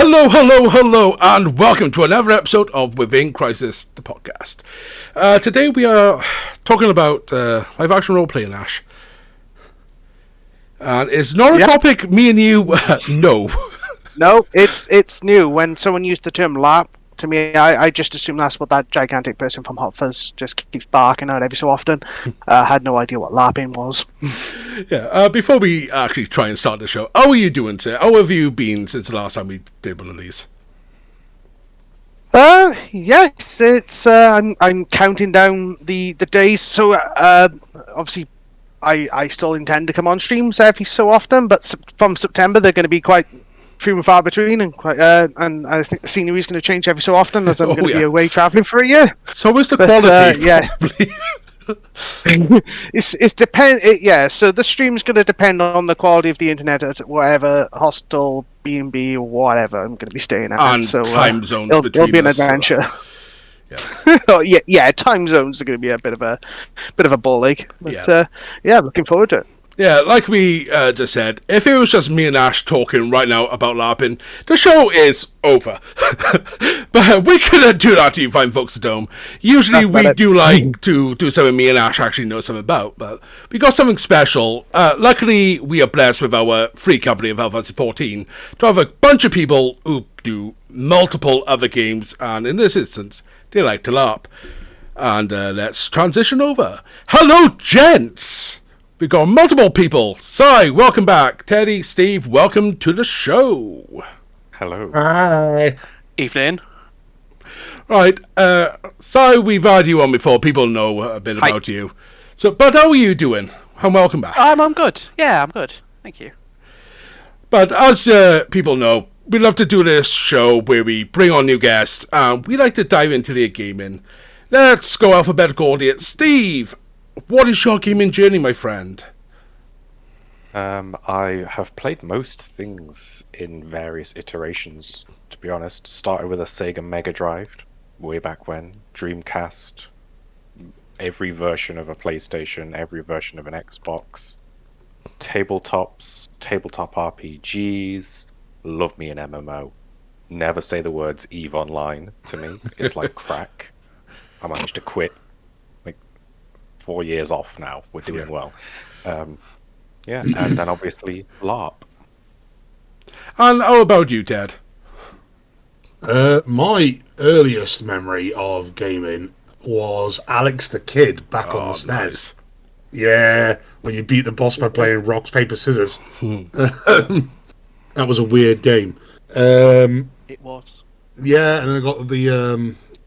Hello, hello, hello, and welcome to another episode of Within Crisis, the podcast. Today we are talking about live action role playing, Ash. And it's not a topic me and you know. No, it's new. When someone used the term LARP, to me, I just assume that's what that gigantic person from Hot Fuzz just keeps barking out every so often. I had no idea what LARPing was. Before we actually try and start the show, how are you doing, sir? How have you been since the last time we did one of these? Yes, it's I'm counting down the days. So obviously, I still intend to come on streams every so often, but from September they're going to be quite few and far between, and quite and I think the scenery is going to change every so often as I'm going to be away travelling for a year. So is the quality? It's depend. So the stream's going to depend on the quality of the internet at whatever hostel, B&B, or whatever I'm going to be staying at. And so time zones it'll be an adventure. Time zones are going to be a bit of a ball ache. But looking forward to it. Yeah, like we just said, if it was just me and Ash talking right now about LARPing, the show is over. But we couldn't do that to you fine folks at home. Usually we do like to do something me and Ash actually know something about, but we got something special. Luckily, we are blessed with our free company of Final Fantasy 14 to have a bunch of people who do multiple other games, and in this instance, they like to LARP. And let's transition over. Hello, gents! We've got multiple people. Si, welcome back. Teddy, Steve, welcome to the show. Hello. Hi. Evening. Right, Si, we've had you on before. People know a bit about you. So, but how are you doing? And welcome back. I'm good. Yeah, I'm good. Thank you. But as people know, we love to do this show where we bring on new guests, and we like to dive into their gaming. Let's go alphabetical order. Steve, what is your gaming journey, my friend? I have played most things in various iterations, to be honest. Started with a Sega Mega Drive, way back when. Dreamcast, every version of a PlayStation, every version of an Xbox. Tabletops, tabletop RPGs, love me an MMO. Never say the words EVE Online to me. It's like crack. I managed to quit 4 years off now. We're doing well. And then obviously LARP. And how about you, Ted? My earliest memory of gaming was Alex the Kid back on the SNES. Nice. Yeah, when you beat the boss by playing rocks, paper, scissors. That was a weird game. It was. Yeah, and I got the...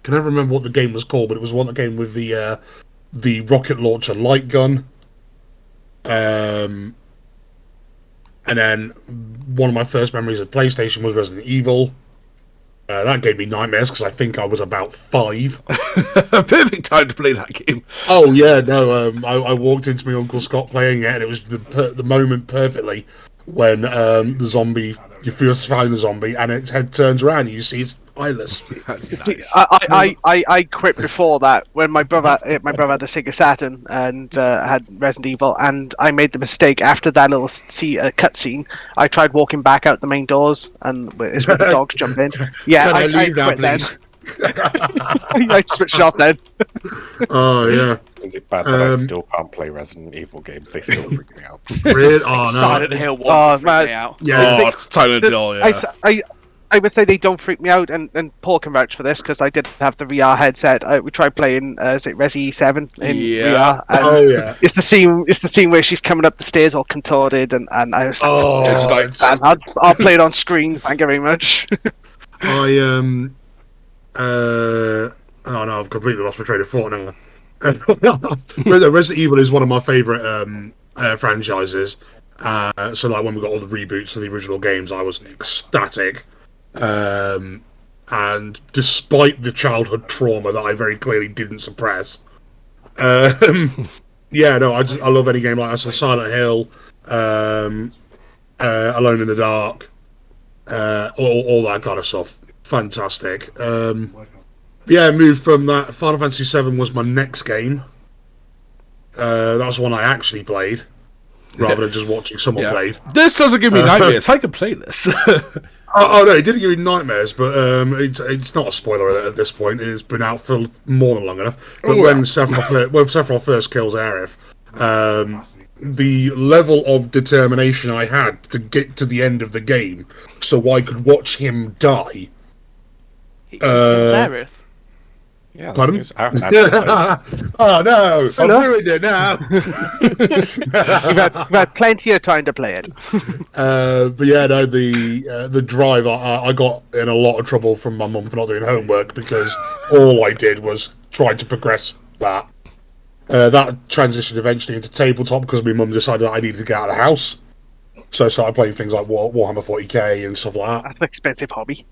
can never remember what the game was called, but it was one that came with the rocket launcher light gun. And then one of my first memories of PlayStation was Resident Evil. That gave me nightmares because I think I was about 5. Perfect time to play that game. Oh yeah, no. I walked into my Uncle Scott playing it, and it was the moment perfectly when the zombie, you first find the zombie, and its head turns around, and you see it's eyeless. Nice. I quit before that when my brother had the Sega Saturn and had Resident Evil, and I made the mistake after that little cutscene. I tried walking back out the main doors, and it's where the dogs jump in. Yeah, I leave now, quit please? I switched off then. Oh yeah. Is it bad that I still can't play Resident Evil games? They still freak me out. Really? Oh no. Silent Hill 1 freaked me out. Yeah. Silent Hill, yeah. I would say they don't freak me out, and Paul can vouch for this because I did have the VR headset. We tried playing Resi 7 in VR. And it's the scene where she's coming up the stairs all contorted, and I was like, I'll play it on screen. Thank you very much. Oh no, I've completely lost my train of thought now. Resident Evil is one of my favourite franchises. So like when we got all the reboots of the original games, I was ecstatic. And despite the childhood trauma that I very clearly didn't suppress, I love any game like that. So Silent Hill, Alone in the Dark, all that kind of stuff. Fantastic. Moved from that. Final Fantasy 7 was my next game. That was one I actually played. rather than just watching someone play. This doesn't give me nightmares. I can play this. Oh no, it didn't give me nightmares, but it's not a spoiler at this point. It's been out for more than long enough. But when Sephiroth first kills Aerith, the level of determination I had to get to the end of the game so I could watch him die. He kills Aerith. Yeah, Pardon? that's Oh no! I've ruined it now. You've had plenty of time to play it. But yeah, no, the drive, I got in a lot of trouble from my mum for not doing homework because all I did was try to progress that. That transitioned eventually into tabletop because my mum decided that I needed to get out of the house. So I started playing things like Warhammer 40k and stuff like that. That's an expensive hobby.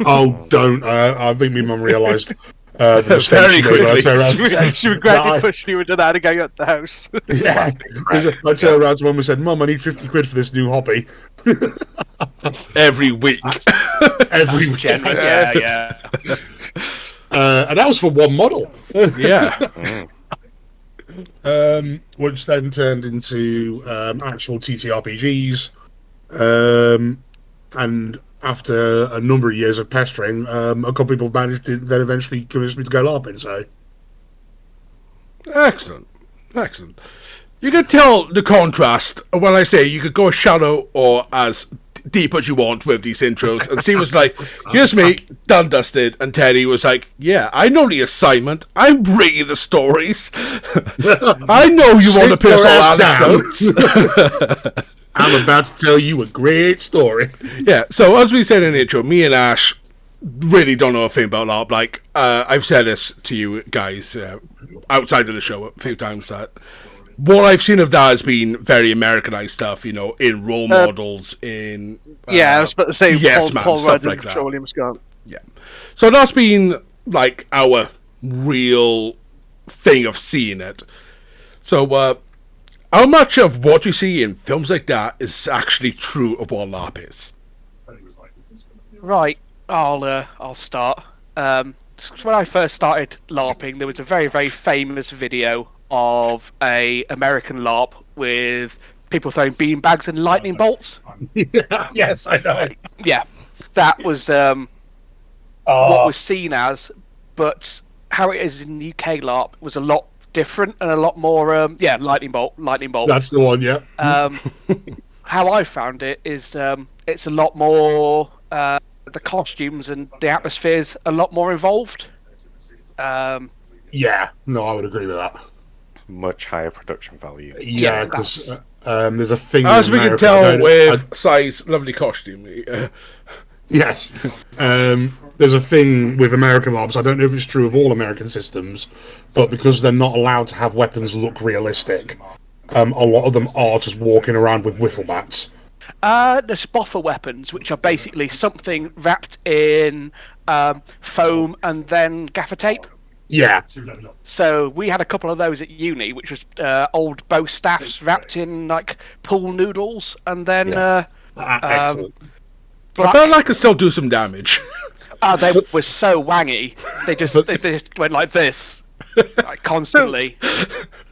Oh, don't! I think my mum realised. Very quickly. She regretted pushing you into that and going out the house. Yeah. I turned around to mum and said, "Mum, I need 50 quid for this new hobby." Every week. Every week. Yeah. And that was for one model. Yeah. Which then turned into actual TTRPGs. And after a number of years of pestering, a couple of people managed to then eventually convince me to go LARPing, so... Excellent. You can tell the contrast when I say you could go as shallow or as deep as you want with these intros, and Steve was like, here's me, done dusted, and Teddy was like, yeah, I know the assignment, I'm bringing the stories. I know you want to piss all anecdotes. I'm about to tell you a great story. Yeah, so as we said in the intro, me and Ash really don't know a thing about LARP. Like, I've said this to you guys outside of the show a few times, that what I've seen of that has been very Americanized stuff, in role models, in... I was about to say Yes Man, Paul stuff Rudd like and that. William Scott. Yeah. So that's been, like, our real thing of seeing it. So, how much of what you see in films like that is actually true of what LARP is? Right, I'll start. When I first started LARPing, there was a very, very famous video of a American LARP with people throwing beanbags and lightning bolts. Yes, I know. Yeah, that was what was seen as, but how it is in the UK LARP was a lot different and a lot more lightning bolt. That's the one, yeah. How I found it is it's a lot more the costumes and the atmosphere's a lot more involved. Yeah, no, I would agree with that. much higher production value. Yeah, because there's a thing. As we can tell with Sai's lovely costume. Yes. There's a thing with American LARPs. I don't know if it's true of all American systems, but because they're not allowed to have weapons look realistic, a lot of them are just walking around with wiffle bats. There's boffer weapons, which are basically something wrapped in foam and then gaffer tape. Yeah. So we had a couple of those at uni, which was old bow staffs wrapped in like pool noodles, and then Excellent. I felt like I could still do some damage. They were so wangy. They just went like this, like constantly.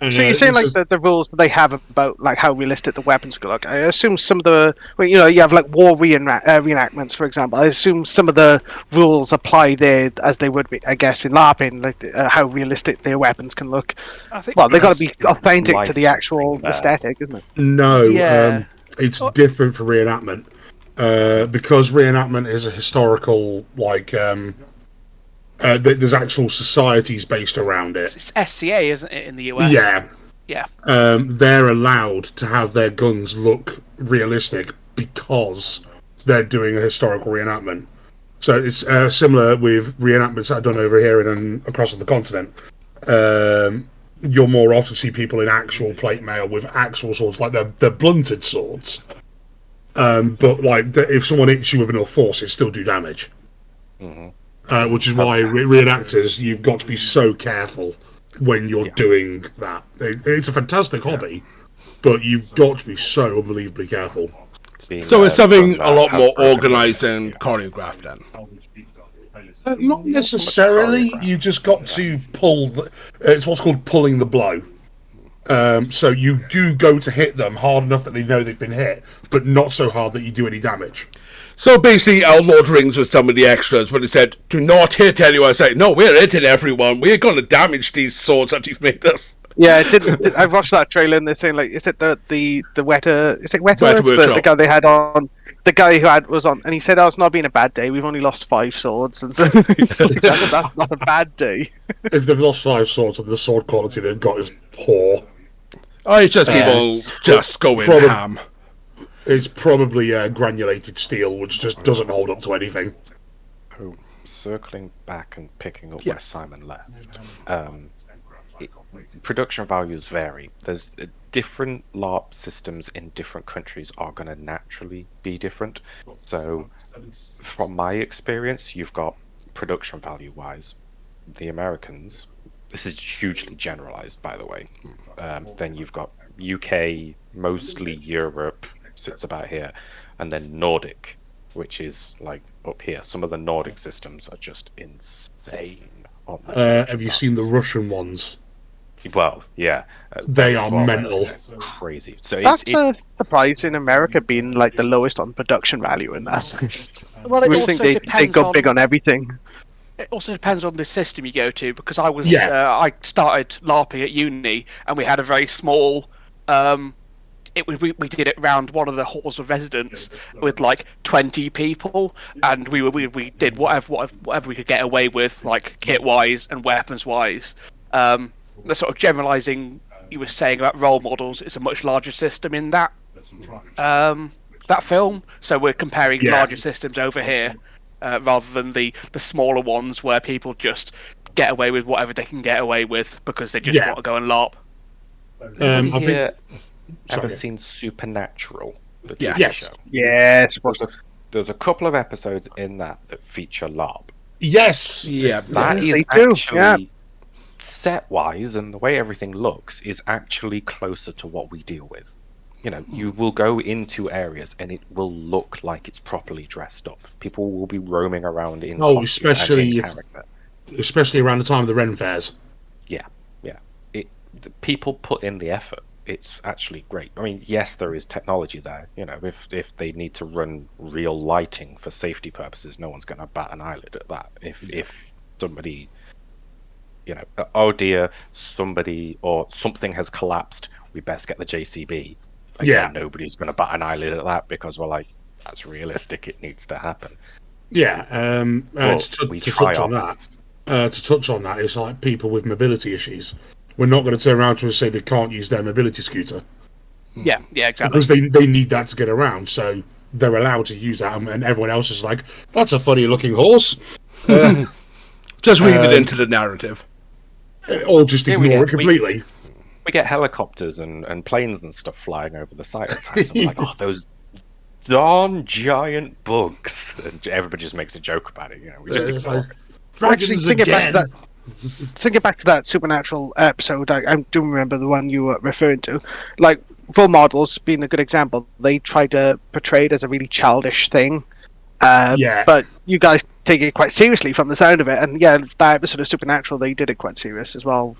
So you're saying like the rules that they have about like how realistic the weapons could look. I assume some of the you have like war reenactments, for example. I assume some of the rules apply there as they would be, I guess, in LARPing, like how realistic their weapons can look. I think Well, they've got to be authentic to the actual aesthetic, isn't it? No, Yeah. it's different for reenactment. Because reenactment is a historical, like, there's actual societies based around it. It's SCA, isn't it, in the US? Yeah. Yeah. They're allowed to have their guns look realistic because they're doing a historical reenactment. So it's similar with reenactments that are done over here and across the continent. You'll more often see people in actual plate mail with actual swords, like they're blunted swords. But like, if someone hits you with enough force, it still do damage. Mm-hmm. Which is why reenactors, you've got to be so careful when you're doing that. It's a fantastic hobby, but you've got to be so unbelievably careful. So it's something a lot more organised and choreographed then. Not necessarily. You just got to pull. It's what's called pulling the blow. So you do go to hit them hard enough that they know they've been hit, but not so hard that you do any damage. So basically, our Lord Rings was some of the extras when it said, "Do not hit anyone." I say, "No, we're hitting everyone. We're going to damage these swords that you've made us." Yeah, I watched that trailer and they're saying like, is it the Weta? Is it Weta? The guy they had on, the guy who was on, and he said, "Oh, it's not been a bad day. We've only lost 5 swords," and so it's like, that's not a bad day. If they've lost 5 swords and the sword quality they've got is poor, It's just people just going ham. It's probably granulated steel, which just doesn't hold up to anything. Oh, circling back and picking up where Simon left. Production values vary. There's different LARP systems in different countries are going to naturally be different. So, from my experience, you've got production value wise, the Americans. This is hugely generalized, by the way. Then you've got UK, mostly Europe, sits about here, and then Nordic, which is like up here. Some of the Nordic systems are just insane. Have you seen the Russian ones? Well, yeah, they are mental, crazy. So that's a surprise in America being like the lowest on production value in that sense. Well, it also think they go big on everything. It also depends on the system you go to, because I was I started LARPing at uni, and we had a very small. We did it round one of the halls of residence with like 20 people, and we did whatever we could get away with, like kit wise and weapons wise. The sort of generalizing you were saying about role models is a much larger system in that that film. So we're comparing larger systems over here rather than the smaller ones where people just get away with whatever they can get away with because they just want to go and LARP. Ever seen Supernatural? The TV show? Yes. There's a couple of episodes in that feature LARP. Yes. Yeah. That is actually set wise, and the way everything looks is actually closer to what we deal with. You know, you will go into areas and it will look like it's properly dressed up. People will be roaming around in costume and in character. Especially around the time of the Ren fairs. Yeah. The people put in the effort. It's actually great. I mean, yes, there is technology there. You know, if they need to run real lighting for safety purposes, no one's going to bat an eyelid at that. If somebody, you know, oh dear, somebody or something has collapsed, we best get the JCB. Again, nobody's going to bat an eyelid at that because we're like, that's realistic. It needs to happen. Yeah. To touch on that, it's like people with mobility issues. We're not going to turn around to them and say they can't use their mobility scooter. Yeah, exactly. Because they need that to get around, so they're allowed to use that, and everyone else is like, that's a funny-looking horse. Just weave it into the narrative. Or just ignore it completely. We get helicopters and planes and stuff flying over the site at times. And we're like, oh, those darn giant bugs. And everybody just makes a joke about it. You know, we just ignore it. Dragons again. Thinking back to that Supernatural episode, I do remember the one you were referring to. Like, role models being a good example, they try to portray it as a really childish thing. But you guys take it quite seriously from the sound of it. And that episode of Supernatural, they did it quite serious as well.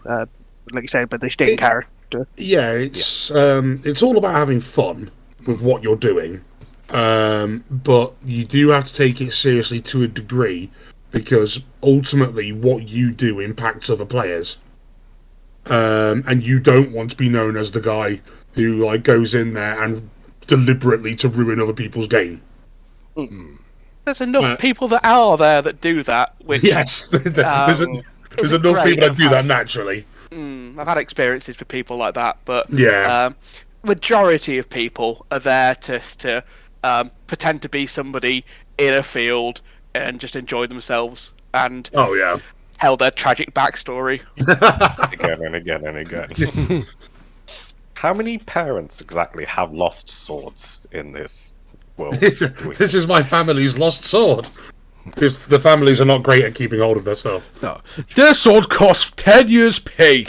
Like you said, but they stay in character. Yeah, it's all about having fun with what you're doing. But you do have to take it seriously to a degree, because ultimately what you do impacts other players. And you don't want to be known as the guy who like goes in there and deliberately to ruin other people's game. There's enough people that are there that do that. Which, yes, there's enough people that do that naturally. I've had experiences with people like that, but majority of people are there to pretend to be somebody in a field and just enjoy themselves and tell their tragic backstory again and again and again. How many parents exactly have lost swords in this world? This is my family's lost sword. The families are not great at keeping hold of their stuff. No. Their sword costs 10 years' pay.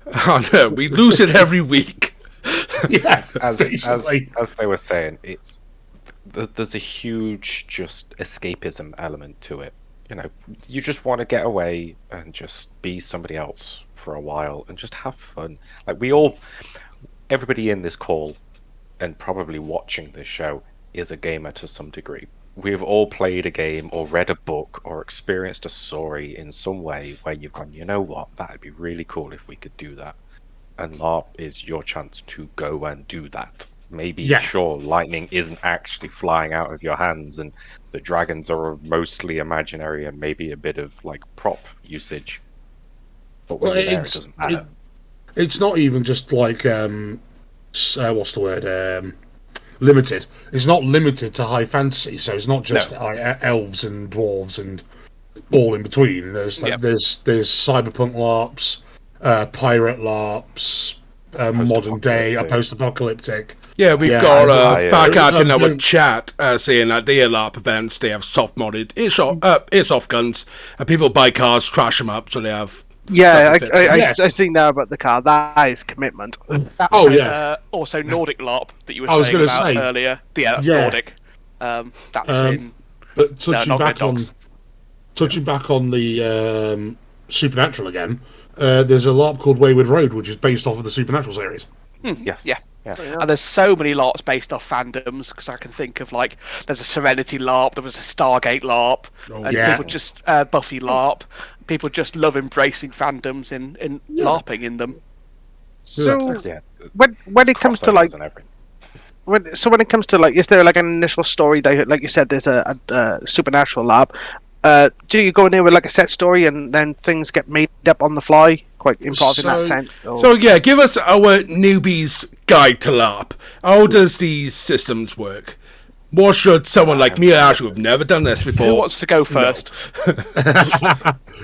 Oh, no, we lose it every week. As they were saying, there's a huge just escapism element to it. You know, you just want to get away and just be somebody else for a while and just have fun. Like everybody in this call and probably watching this show is a gamer to some degree. We've all played a game or read a book or experienced a story in some way where you've gone, you know what, that'd be really cool if we could do that. And LARP is your chance to go and do that. Maybe, sure, lightning isn't actually flying out of your hands and the dragons are mostly imaginary and maybe a bit of like prop usage. But when you're there, it doesn't matter. It's not even just like what's the word? Limited. It's not limited to high fantasy, so it's not just elves and dwarves and all in between. There's cyberpunk LARPs, pirate LARPs, modern day, post-apocalyptic. Yeah, we've got Farcat in our chat saying that they are LARP events. They have soft-modded airsoft guns, and people buy cars, trash them up, so they have. Yeah, I think now about the car. That is commitment. Also Nordic LARP that you were saying about earlier. Yeah, that's Nordic. That's in. But touching back on the Supernatural again, there's a LARP called Wayward Road, which is based off of the Supernatural series. Yes. Yeah. And there's so many LARPs based off fandoms, because I can think of, like, there's a Serenity LARP, there was a Stargate LARP, people just Buffy LARP. People just love embracing fandoms in LARPing in them. So when it comes to like, when it comes to like, is there like an initial story that, like you said, there's a Supernatural LARP? Do you go in there with like a set story and then things get made up on the fly? Quite important in that sense. So yeah, give us our newbie's guide to LARP. How does these systems work? What should someone like me or Ash, who have never done this before? Who wants to go first?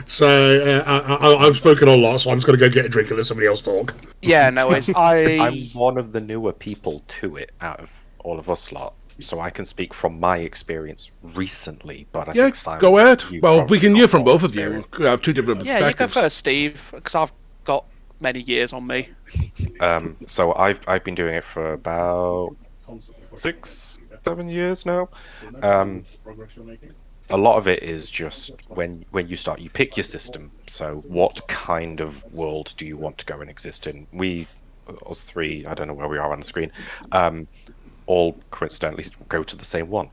So I've spoken a lot, so I'm just going to go get a drink and let somebody else talk. Yeah, no, I'm one of the newer people to it out of all of us lot, so I can speak from my experience recently. But I think Simon, go ahead. Well, we can hear from both of you. We have two different perspectives. Yeah, you go first, Steve, because I've got many years on me. So I've been doing it for about 6-7 years now. A lot of it is just when you start, you pick your system. So what kind of world do you want to go and exist in? Us three, I don't know where we are on the screen, all coincidentally go to the same one,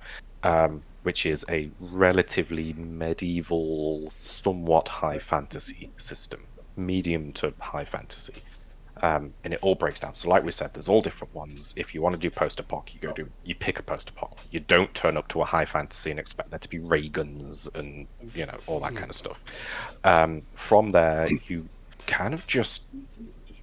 which is a relatively medieval, somewhat high fantasy system, medium to high fantasy. And it all breaks down. So like we said, there's all different ones. If you want to do post-apoc, you pick a post-apoc. You don't turn up to a high fantasy and expect there to be ray guns and, all that kind of stuff. From there, you kind of just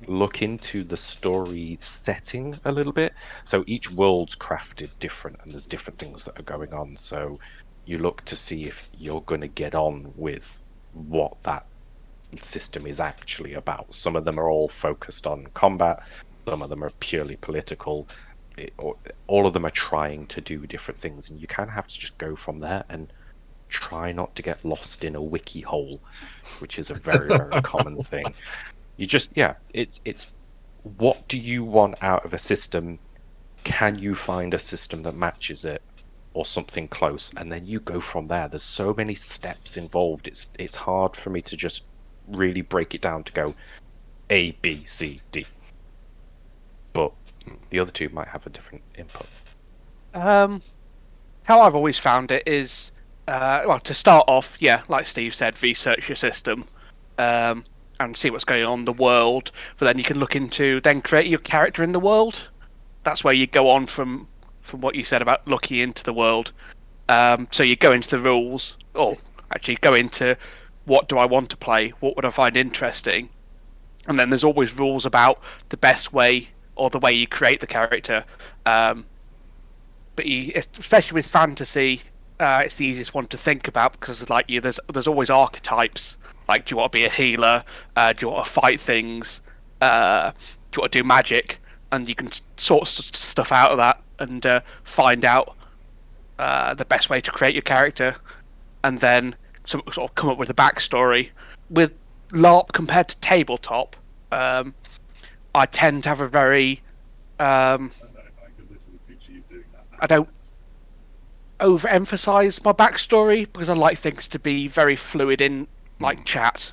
look into the story setting a little bit. So each world's crafted different, and there's different things that are going on. So you look to see if you're going to get on with what that system is actually about. Some of them are all focused on combat, some of them are purely political. All of them are trying to do different things, and you kind of have to just go from there and try not to get lost in a wiki hole, which is a very very common thing. You just it's what do you want out of a system? Can you find a system that matches it or something close, and then you go from there. There's so many steps involved, it's hard for me to just really break it down to go A, B, C, D. But the other two might have a different input. How I've always found it is, to start off, like Steve said, research your system and see what's going on in the world. But then you can look into create your character in the world. That's where you go on from what you said about looking into the world. So you go into the rules, or actually go into what do I want to play, what would I find interesting, and then there's always rules about the best way or the way you create the character. But especially with fantasy, it's the easiest one to think about because there's always archetypes. Like, do you want to be a healer? Do you want to fight things? Do you want to do magic? And you can sort stuff out of that and find out the best way to create your character, and then sort of come up with a backstory. With LARP compared to tabletop, I tend to have a very I don't overemphasize my backstory because I like things to be very fluid in like chat,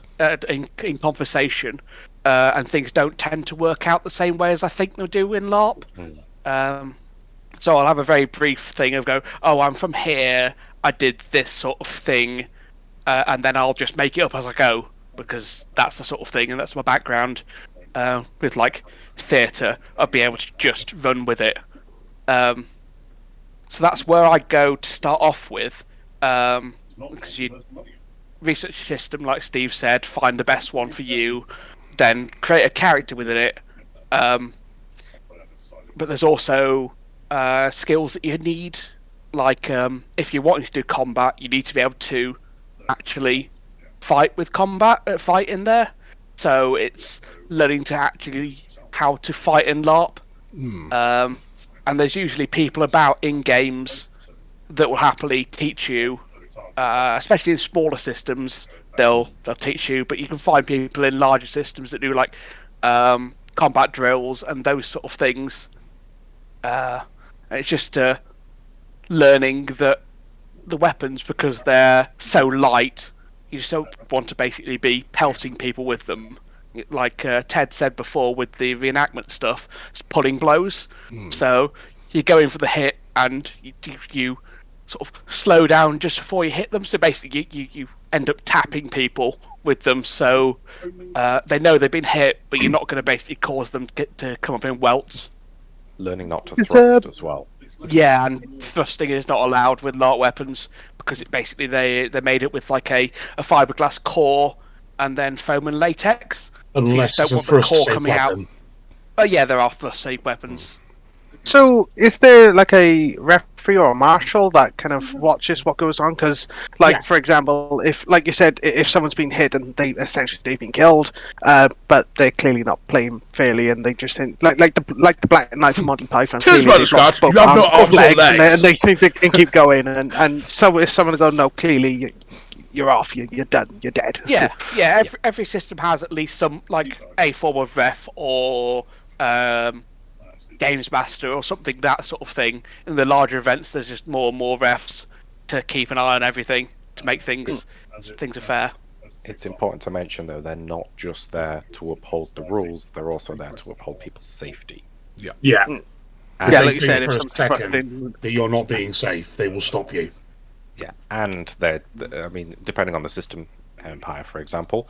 in conversation. and things don't tend to work out the same way as I think they'll do in LARP. So I'll have a very brief thing of go, oh, I'm from here, I did this sort of thing, and then I'll just make it up as I go, because that's the sort of thing, and that's my background. With like theatre, I'll be able to just run with it. So that's where I go to start off with, because you research a system, like Steve said, find the best one for you, then create a character within it. But there's also skills that you need, like if you're wanting to do combat, you need to be able to actually fight in there. So it's learning to actually how to fight in LARP. And there's usually people about in games that will happily teach you, especially in smaller systems. They'll teach you, but you can find people in larger systems that do like combat drills and those sort of things. And it's just learning that the weapons, because they're so light, you just don't want to basically be pelting people with them. Like Ted said before with the reenactment stuff, it's pulling blows. So you go in for the hit and you sort of slow down just before you hit them. So basically you end up tapping people with them, so they know they've been hit, but you're not going to basically cause them to come up in welts. Learning not to thrust as well. Yeah, and thrusting is not allowed with LARP weapons, because it basically they made it with like a fiberglass core and then foam and latex. Unless so it's you a don't want the core thrust-safe coming weapon. out. Oh yeah, there are thrust-safe weapons. So, is there like a referee or a marshal that kind of watches what goes on? Because, like, for example, if, like you said, if someone's been hit and they've been killed, but they're clearly not playing fairly, and they just think like the Black Knight from Monty Python. Cheers, clearly brother they've lost Scott. both You have no arms or and legs. they think they can keep going, and so if someone go, no, clearly you're off, you're done, you're dead. Yeah. Every system has at least some like a form of ref or games master or something, that sort of thing. In the larger events, there's just more and more refs to keep an eye on everything to make things are fair. It's important to mention, though, they're not just there to uphold the rules; they're also there to uphold people's safety. Yeah. And Yeah, They like you think said, for if a second that you're not being safe, they will stop you. yeah, and I mean, depending on the system, Empire, for example,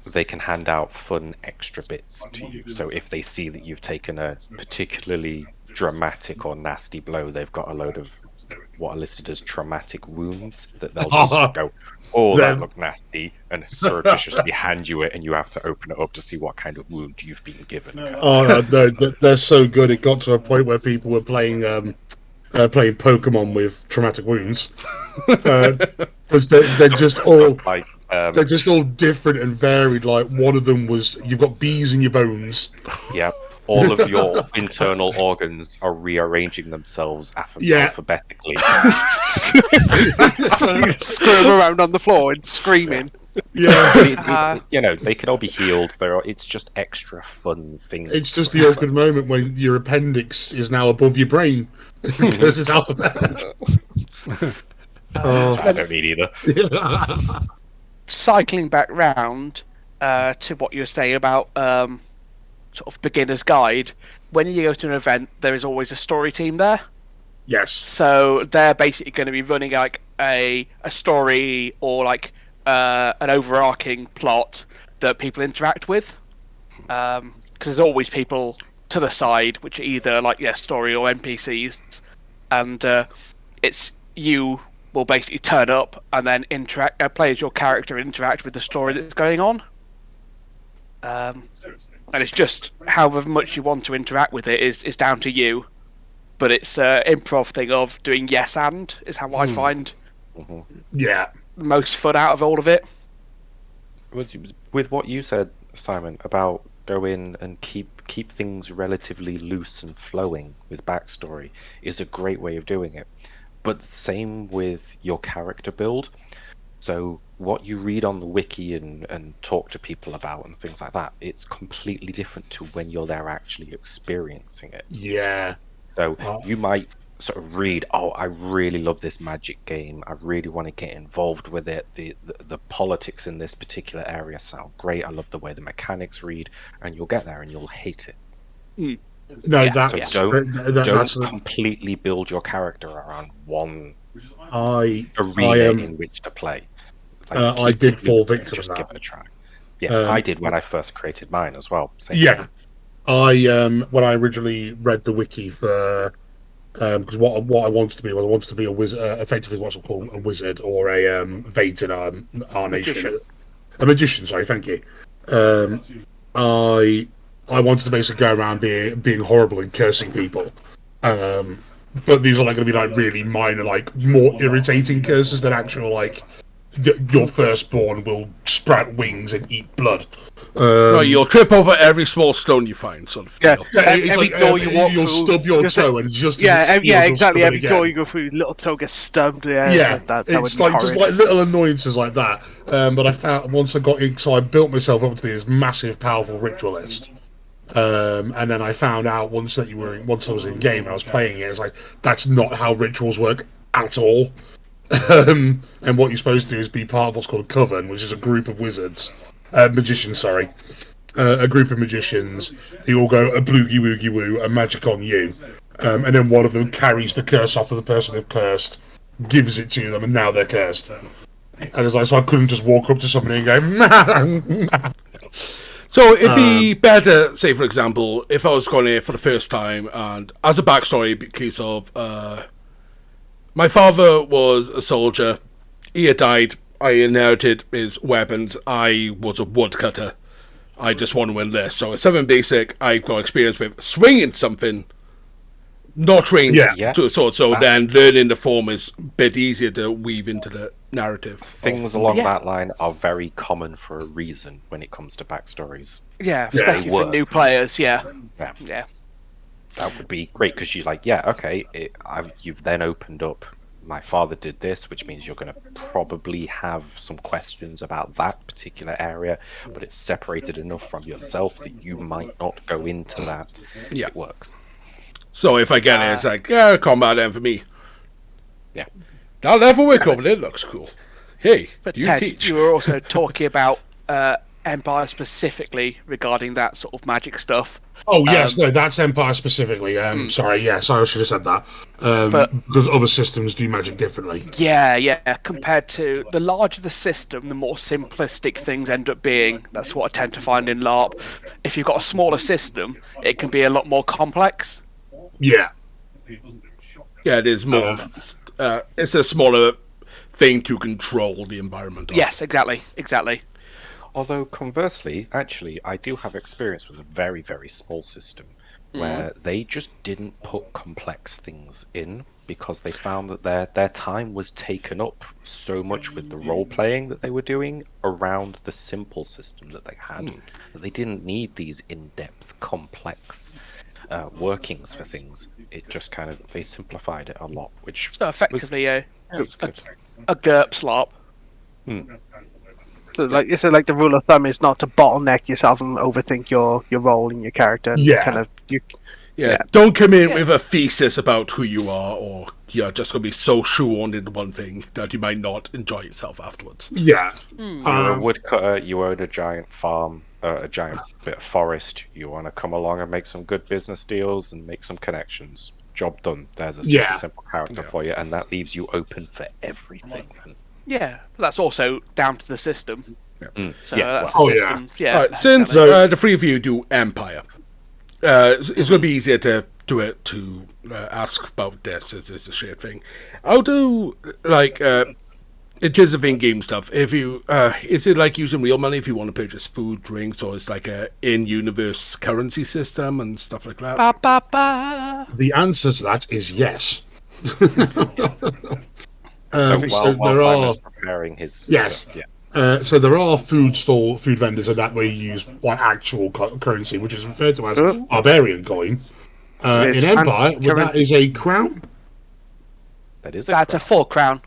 they can hand out fun extra bits to you. So if they see that you've taken a particularly dramatic or nasty blow, they've got a load of what are listed as traumatic wounds that they'll just go, oh, that looked nasty, and surreptitiously hand you it, and you have to open it up to see what kind of wound you've been given. Oh no, they're so good. It got to a point where people were playing Pokemon with traumatic wounds, because they're just all Like, they're just all different and varied. Like one of them was you've got bees in your bones. yeah, all of your internal organs are rearranging themselves alphabetically. Scream around on the floor and screaming. Yeah, You know, they can all be healed. It's just extra fun things. it's just the awkward moment when your appendix is now above your brain because it's alphabetical. I don't need either. Cycling back round to what you were saying about sort of beginner's guide, when you go to an event, there is always a story team there. Yes. So they're basically going to be running like a story or like an overarching plot that people interact with. Because there's always people to the side, which are either like story or NPCs, and it's you will basically turn up and then play as your character and interact with the story that's going on. And it's just however much you want to interact with it is down to you. But it's an improv thing of doing yes and is how I find Yeah. most fun out of all of it. With what you said, Simon, about go in and keep things relatively loose and flowing with backstory is a great way of doing it. But same with your character build. So what you read on the wiki and talk to people about and things like that, it's completely different to when you're there actually experiencing it. Yeah. So you might sort of read, oh, I really love this Magic game. I really want to get involved with it. The politics in this particular area sound great. I love the way the mechanics read, and you'll get there and you'll hate it. No, Yeah, that's So that's don't completely build your character around one I arena am. in which to play. I keep did it fall limited, victim just of give that. it a try. Yeah, I did when I first created mine as well. Same Yeah, thing. I when I originally read the wiki for because what I wanted to be was I wanted to be a wizard, effectively what's called a wizard or a Vate in our nation, Magician. a magician. Sorry, thank you. I wanted to basically go around being horrible and cursing people. But these are like going to be like really minor, like more irritating curses than actual like your firstborn will sprout wings and eat blood. Right, you'll trip over every small stone you find, sort of. Yeah, deal. It's every like, door you walk you'll through, stub your just toe and just yeah, as it yeah, steals, you'll exactly. stub it Every door again. you go through, little toe gets stubbed. Yeah, that would it's be like horrid. just like little annoyances like that. But I found once I got in, so I built myself up to this massive, powerful ritualist. And then I found out once I was in game and I was playing it, it's like that's not how rituals work at all. And what you're supposed to do is be part of what's called a coven, which is a group of wizards, magicians. Sorry, a group of magicians. They all go a bloogie woogie woo, a magic on you, and then one of them carries the curse off of the person they've cursed, gives it to them, and now they're cursed. And it's like, so I couldn't just walk up to somebody and go, So it'd be better, say for example, if I was going here for the first time, and as a backstory, because of my father was a soldier, he had died. I inherited his weapons. I was a woodcutter. I just want to enlist. So at 7 basic, I've got experience with swinging something, not trained Yeah. to a sword. So then learning the form is a bit easier to weave into the narrative. Things along that line are very common for a reason when it comes to backstories. Yeah, Yeah, especially for work. new players. Yeah, Yeah. yeah. That would be great because you're like, yeah, okay, you've then opened up. My father did this, which means you're going to probably have some questions about that particular area, but it's separated enough from yourself that you might not go into that. Yeah. It works. So if I get it, it's like, yeah, combat then for me. Yeah. That level we're covering, it looks cool. Hey, But you Ted, teach. you were also talking about Empire specifically regarding that sort of magic stuff. oh yes, no, that's Empire specifically. Sorry, yes, I should have said that. But- Because other systems do magic differently. Yeah. Compared to the larger the system, the more simplistic things end up being. That's what I tend to find in LARP. If you've got a smaller system, it can be a lot more complex. Yeah. Yeah, it is more. It's a smaller thing to control the environment of. Yes, exactly. Although conversely, actually, I do have experience with a very, very small system where they just didn't put complex things in because they found that their time was taken up so much with the role playing that they were doing around the simple system that they had that they didn't need these in-depth, complex workings for things. It just kind of they simplified it a lot, which So effectively, was good. a GURPS LARP. So, like you said, like the rule of thumb is not to bottleneck yourself and overthink your role and your character. Yeah. Kind of. Yeah, don't come in with a thesis about who you are, or you're just going to be so shoehorned into one thing that you might not enjoy yourself afterwards. Yeah. You're a woodcutter, you own a giant farm, a giant bit of forest, you want to come along and make some good business deals and make some connections. Job done. There's a super simple character for you, and that leaves you open for everything. Yeah, that's also down to the system. So Yeah, that's well- the Oh, yeah. system. Yeah. All right, since the three of you do Empire, it's going to be easier to do it to ask about this as it's a shared thing. I'll do like in terms of in-game stuff. If you is it like using real money if you want to purchase food, drinks, or it's like a in-universe currency system and stuff like that? Ba, ba, ba. The answer to that is yes. So so while there are Simon's preparing his yes. stuff, yeah. So there are food vendors, and that way you use like actual currency, which is referred to as barbarian coin. It's In Empire, fancy that is a crown. That is That's a 4 crown.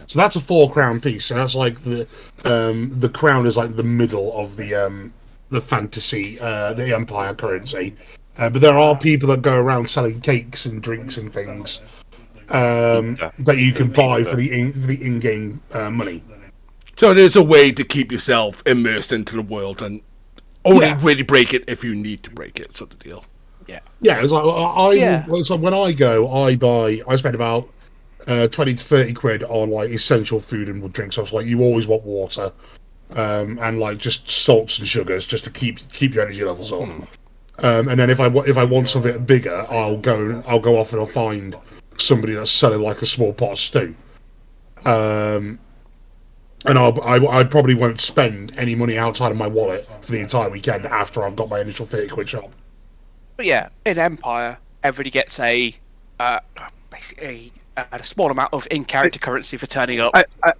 So that's a 4 crown piece. So that's like the crown is like the middle of the fantasy, the Empire currency. But there are people that go around selling cakes and drinks and things that you can buy for the in-game money. So there's a way to keep yourself immersed into the world and only really break it if you need to break it, sort of deal. Yeah, it's like so when I go, I spend about 20 to 30 quid on like essential food and drinks. So it's like you always want water, and like just salts and sugars just to keep your energy levels up. And then if I want something bigger, I'll go off and I'll find somebody that's selling like a small pot of stew. And I probably won't spend any money outside of my wallet for the entire weekend after I've got my initial 30 quid shop. But yeah, in Empire, everybody gets a small amount of in-character currency for turning up.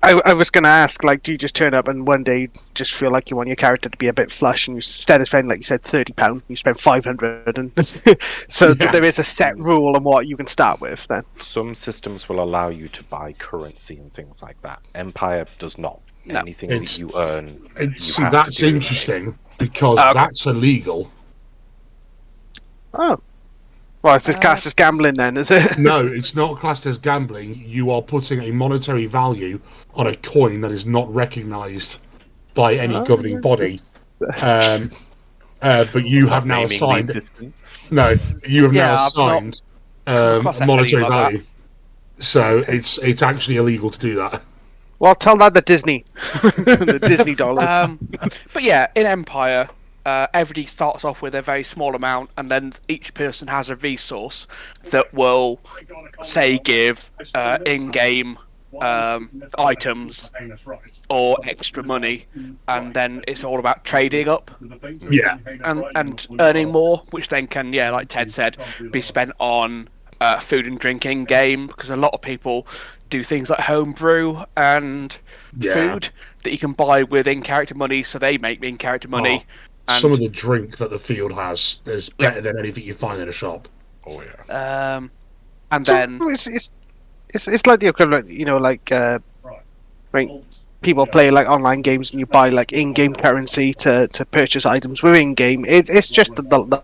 I was going to ask, like, do you just turn up and one day just feel like you want your character to be a bit flush, and instead of spending, like you said, £30, you spend 500, and so there is a set rule on what you can start with. Then Some systems will allow you to buy currency and things like that. Empire does not. No. Anything that you earn, See, that's interesting because that's illegal. oh, well, it's classed as gambling then, is it? No, it's not classed as gambling. You are putting a monetary value on a coin that is not recognised by any governing body. But you have now assigned. No, you have now assigned a monetary value. So it's actually illegal to do that. Well, tell that to Disney, the Disney dollars. But yeah, in Empire, everybody starts off with a very small amount, and then each person has a resource that will, say, give in-game items or extra money, and then it's all about trading up and earning more, which then can, like Ted said, be spent on food and drink in game, because a lot of people do things like homebrew and food that you can buy with in-character money, so they make in-character money. Some of the drink that the field has is better than anything you find in a shop. Oh yeah. And So then it's like the equivalent, like people play like online games and you buy like in-game currency to purchase items within game. It's just the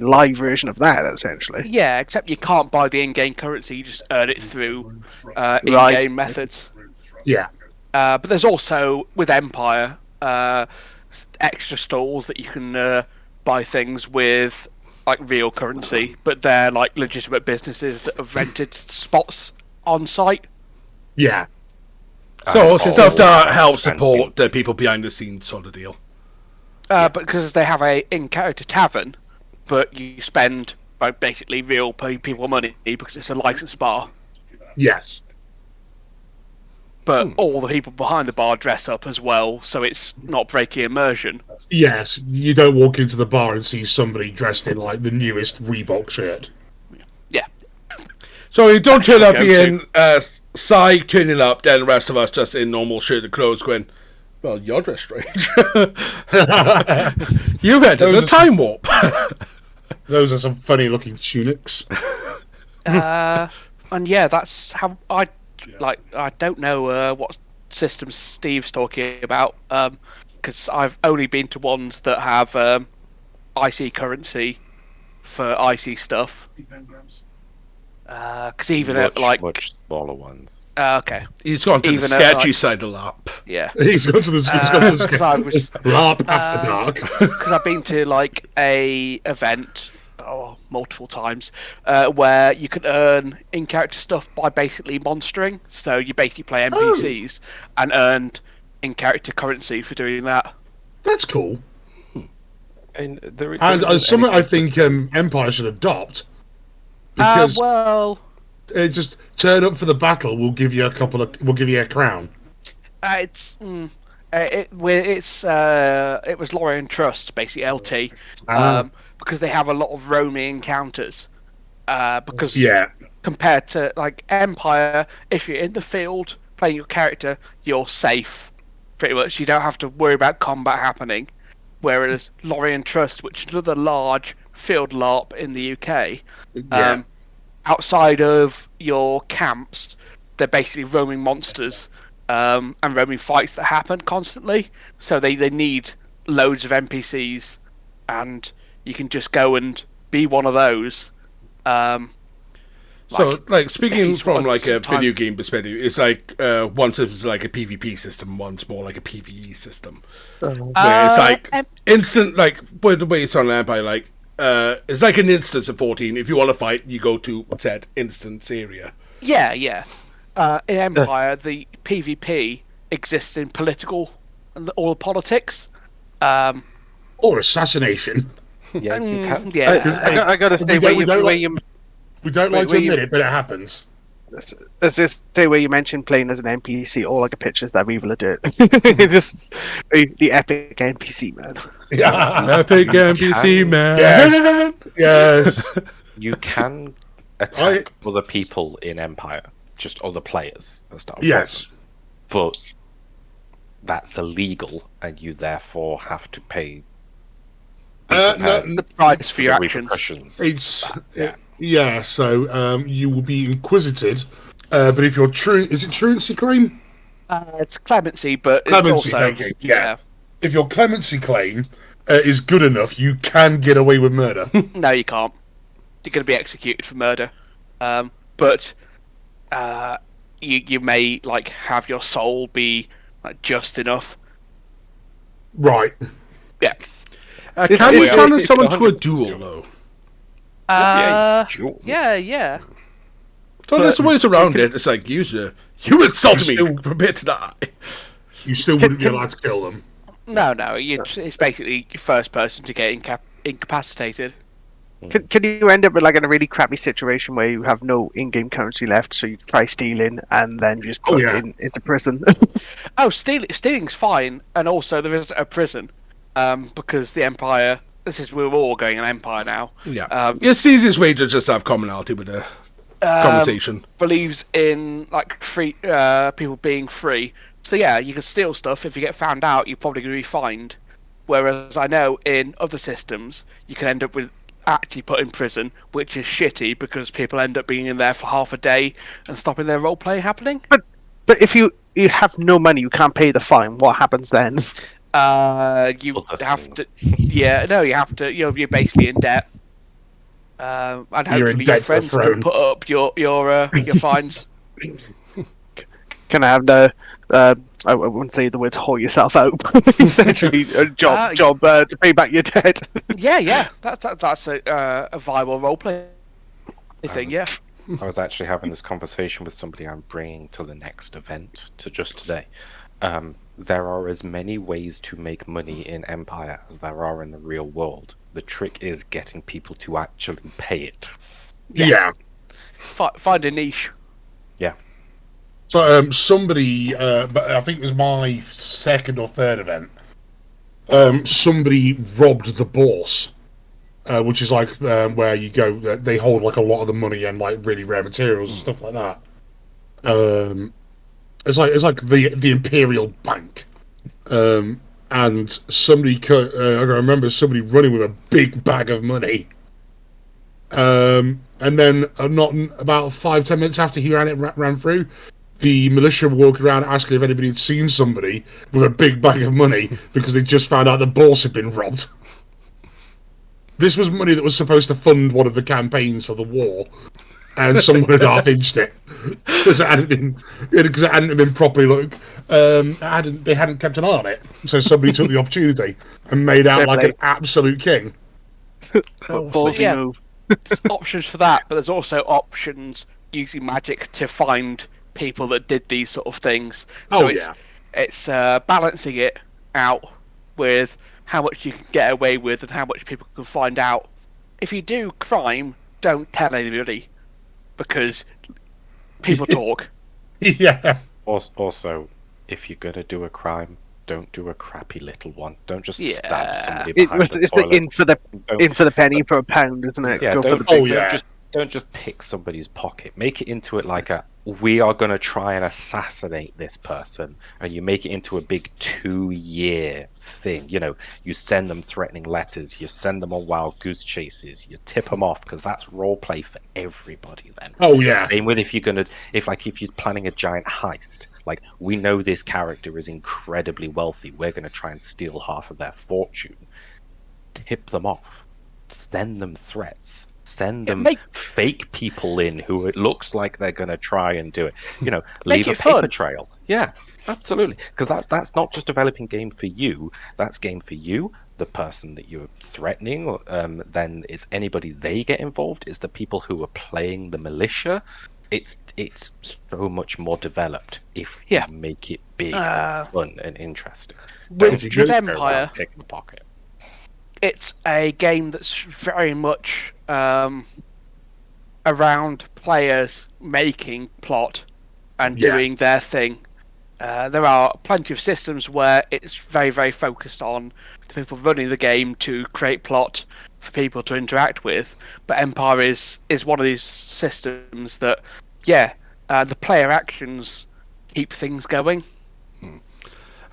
live version of that, essentially. yeah, except you can't buy the in-game currency; you just earn it through in-game methods. Yeah. But there's also with Empire extra stalls that you can buy things with like real currency, but they're like legitimate businesses that have rented spots on site. Yeah. So stuff that helps support the people behind the scenes sort of deal. But because they have a in-character tavern, but you spend like basically real people money because it's a licensed bar. Yes. But all the people behind the bar dress up as well, so it's not breaking immersion. Yes, you don't walk into the bar and see somebody dressed in like the newest Reebok shirt. Yeah. So you don't turn up being Psy turning up, then the rest of us just in normal shirt and clothes going, well, you're dressed strange. You've entered a time warp. Those are some funny looking tunics. And yeah, that's how I don't know what systems Steve's talking about, because I've only been to ones that have IC currency for IC stuff. Because even at like much smaller ones. Okay, He's gone to the sketchy side of LARP. Yeah, He's gone to the LARP after dark. Because I've been to like a event multiple times where you can earn in-character stuff by basically monstering. So you basically play NPCs and earned in-character currency for doing that. That's cool. And something I think Empire should adopt. Because just turn up for the battle. We'll give you we'll give you a crown. It was Lorien Trust, basically LT, because they have a lot of roaming encounters. Because compared to like Empire, if you're in the field playing your character, you're safe. Pretty much, you don't have to worry about combat happening. Whereas Lorien Trust, which is another large field LARP in the UK, outside of your camps, they're basically roaming monsters and roaming fights that happen constantly. So they need loads of NPCs, and you can just go and be one of those. So, like, speaking if from want like a some time- video game perspective, it's like once it was like a PvP system, once more like a PvE system, where it's like instant. Like, by the way, it's on Empire, like it's like an instance of 14. If you want to fight, you go to said instance area. Yeah. In Empire, the PvP exists in political and all the politics. Or assassination. Yeah, you can. Yeah. I gotta say, we don't where like- you We don't like to where you- admit it, but it happens. as this say where you mentioned playing as an NPC, all I get pictures that Evil are doing. Just the epic NPC man. Yeah. Epic NPC man. Yes. Yes. You can attack other people in Empire, just other players. That's not a Yes. problem. But that's illegal, and you therefore have to pay The price for your the actions. repercussions. It's Yeah. yeah. So you will be inquisited, but if you're true, is it truancy claim? It's clemency, but Clemency, it's also thank you. Yeah. If your clemency claim is good enough, you can get away with murder. No, you can't. You're going to be executed for murder. But you may like have your soul be like just enough. Right. Yeah. Can you is- challenge someone to a duel though? Duel. Yeah. So there's ways around it. It's like you insulted me. Still- Prepare to die. You still wouldn't be allowed to kill them. No. It's basically first person to get incapacitated. Can you end up with like in a really crappy situation where you have no in-game currency left, so you try stealing and then just put yeah. into prison? Oh, stealing's fine, and also there is a prison, because the Empire. We're all going an Empire now. Yeah. It's the easiest way to just have commonality with the conversation. Believes in like free people being free. So yeah, you can steal stuff. If you get found out, you're probably going to be fined. Whereas I know in other systems, you can end up with actually put in prison, which is shitty because people end up being in there for half a day and stopping their role play happening. But if you have no money, you can't pay the fine. What happens then? You Other have things. to. Yeah, no, you have to. You're basically in debt. And You're in hopefully your debt for a friends can throne. put up your fines. Can I have the? I wouldn't say the words "whore yourself out." But essentially, a job to pay back your debt. Yeah. That's a viable role play thing. Yeah. I was actually having this conversation with somebody I'm bringing to the next event to just today. There are as many ways to make money in Empire as there are in the real world. The trick is getting people to actually pay it. Yeah. Find a niche. Yeah. So somebody, but I think it was my second or third event. Somebody robbed the bourse, which is like where you go. They hold like a lot of the money and like really rare materials and stuff like that. It's like the Imperial Bank, and somebody. I remember somebody running with a big bag of money. And then not about 5-10 minutes after he ran through, the militia walked around asking if anybody had seen somebody with a big bag of money because they just found out the bourse had been robbed. This was money that was supposed to fund one of the campaigns for the war, and someone had half-inched it because it hadn't been properly they hadn't kept an eye on it. So somebody took the opportunity and made out like an absolute king. Ballsy yeah. move. There's options for that, but there's also options using magic to find people that did these sort of things. So it's balancing it out with how much you can get away with and how much people can find out. If you do crime, don't tell anybody because people talk. Yeah. Also, if you're gonna do a crime, don't do a crappy little one. Don't just Yeah. stab somebody behind the It's toilet. in for the penny for a pound, isn't it? Yeah, Go for don't, the big. don't just pick somebody's pocket. Make it into it like we are going to try and assassinate this person, and you make it into a big 2-year thing. You know, you send them threatening letters, you send them on wild goose chases, you tip them off because that's role play for everybody. Then, Oh yeah. same with if you're planning a giant heist. Like, we know this character is incredibly wealthy. We're going to try and steal half of their fortune. Tip them off. send them threats. Send Yeah, them make- fake people in who it looks like they're going to try and do it. You know, Make leave a it paper fun. trail. Yeah, absolutely. Because that's not just developing game for you. That's game for you, the person that you're threatening. Or, then it's anybody they get involved. It's the people who are playing the militia. It's so much more developed if Yeah. you make it big, Uh, fun, and interesting. With, you Don't go- with just go around Empire, picking a pocket. it's a game that's very much around players making plot and Yeah. doing their thing. There are plenty of systems where it's very, very focused on the people running the game to create plot for people to interact with. But Empire is one of these systems that, the player actions keep things going.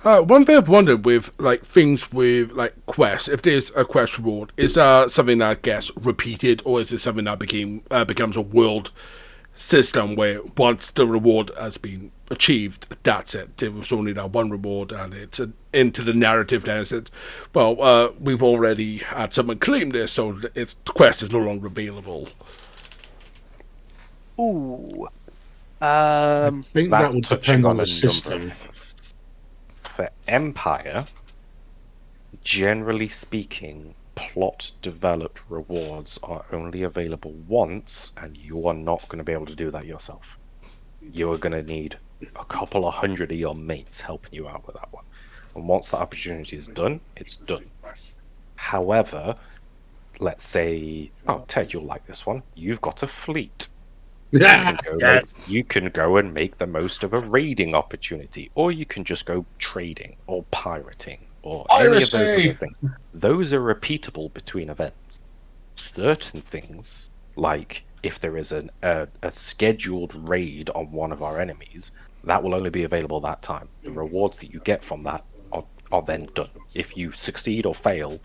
One thing I've wondered with like things with like quests, if there's a quest reward, is that something that gets repeated, or is it something that becomes a world system where once the reward has been achieved, that's it. There was only that one reward, and it's into the narrative now. It said, well, we've already had someone claim this, so the quest is no longer available. Ooh. I think that That's would touching depend on on the a number of system. things. For Empire, generally speaking, plot developed rewards are only available once, and you are not going to be able to do that yourself. You are going to need a couple of hundred of your mates helping you out with that one. And once that opportunity is done, it's done. However, let's say, oh, Ted, you'll like this one. You've got a fleet. Yeah. You can go and make the most of a raiding opportunity, or you can just go trading or pirating or any of those Piracy! other things. Those are repeatable between events. Certain things, like if there is a scheduled raid on one of our enemies, that will only be available that time. The rewards that you get from that are then done. If you succeed or fail,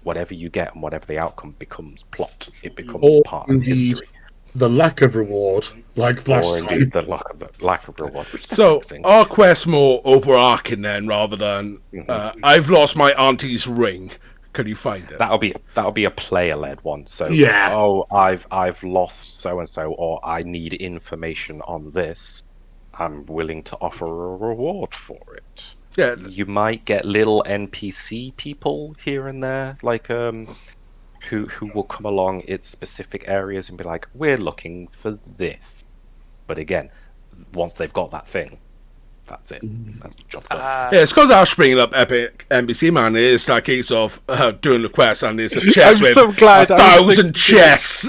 whatever you get and whatever the outcome becomes plot. It becomes Or part of indeed, history. the lack of reward, like last Or time. indeed the lack of reward, which is So fixing. our quest more overarching then, rather than I've lost my auntie's ring. Can you find it? That'll be a player led one. So Yeah. oh, I've lost so and so, or I need information on this. I'm willing to offer a reward for it. Yeah, You might get little NPC people here and there, like who will come along its specific areas and be like, we're looking for this. But again, once they've got that thing, that's it. That's the job done. yeah, it's because Ash bringing up Epic NBC, man. It's that case of doing the quest, and there's a chest with so glad I was 1,000 chests,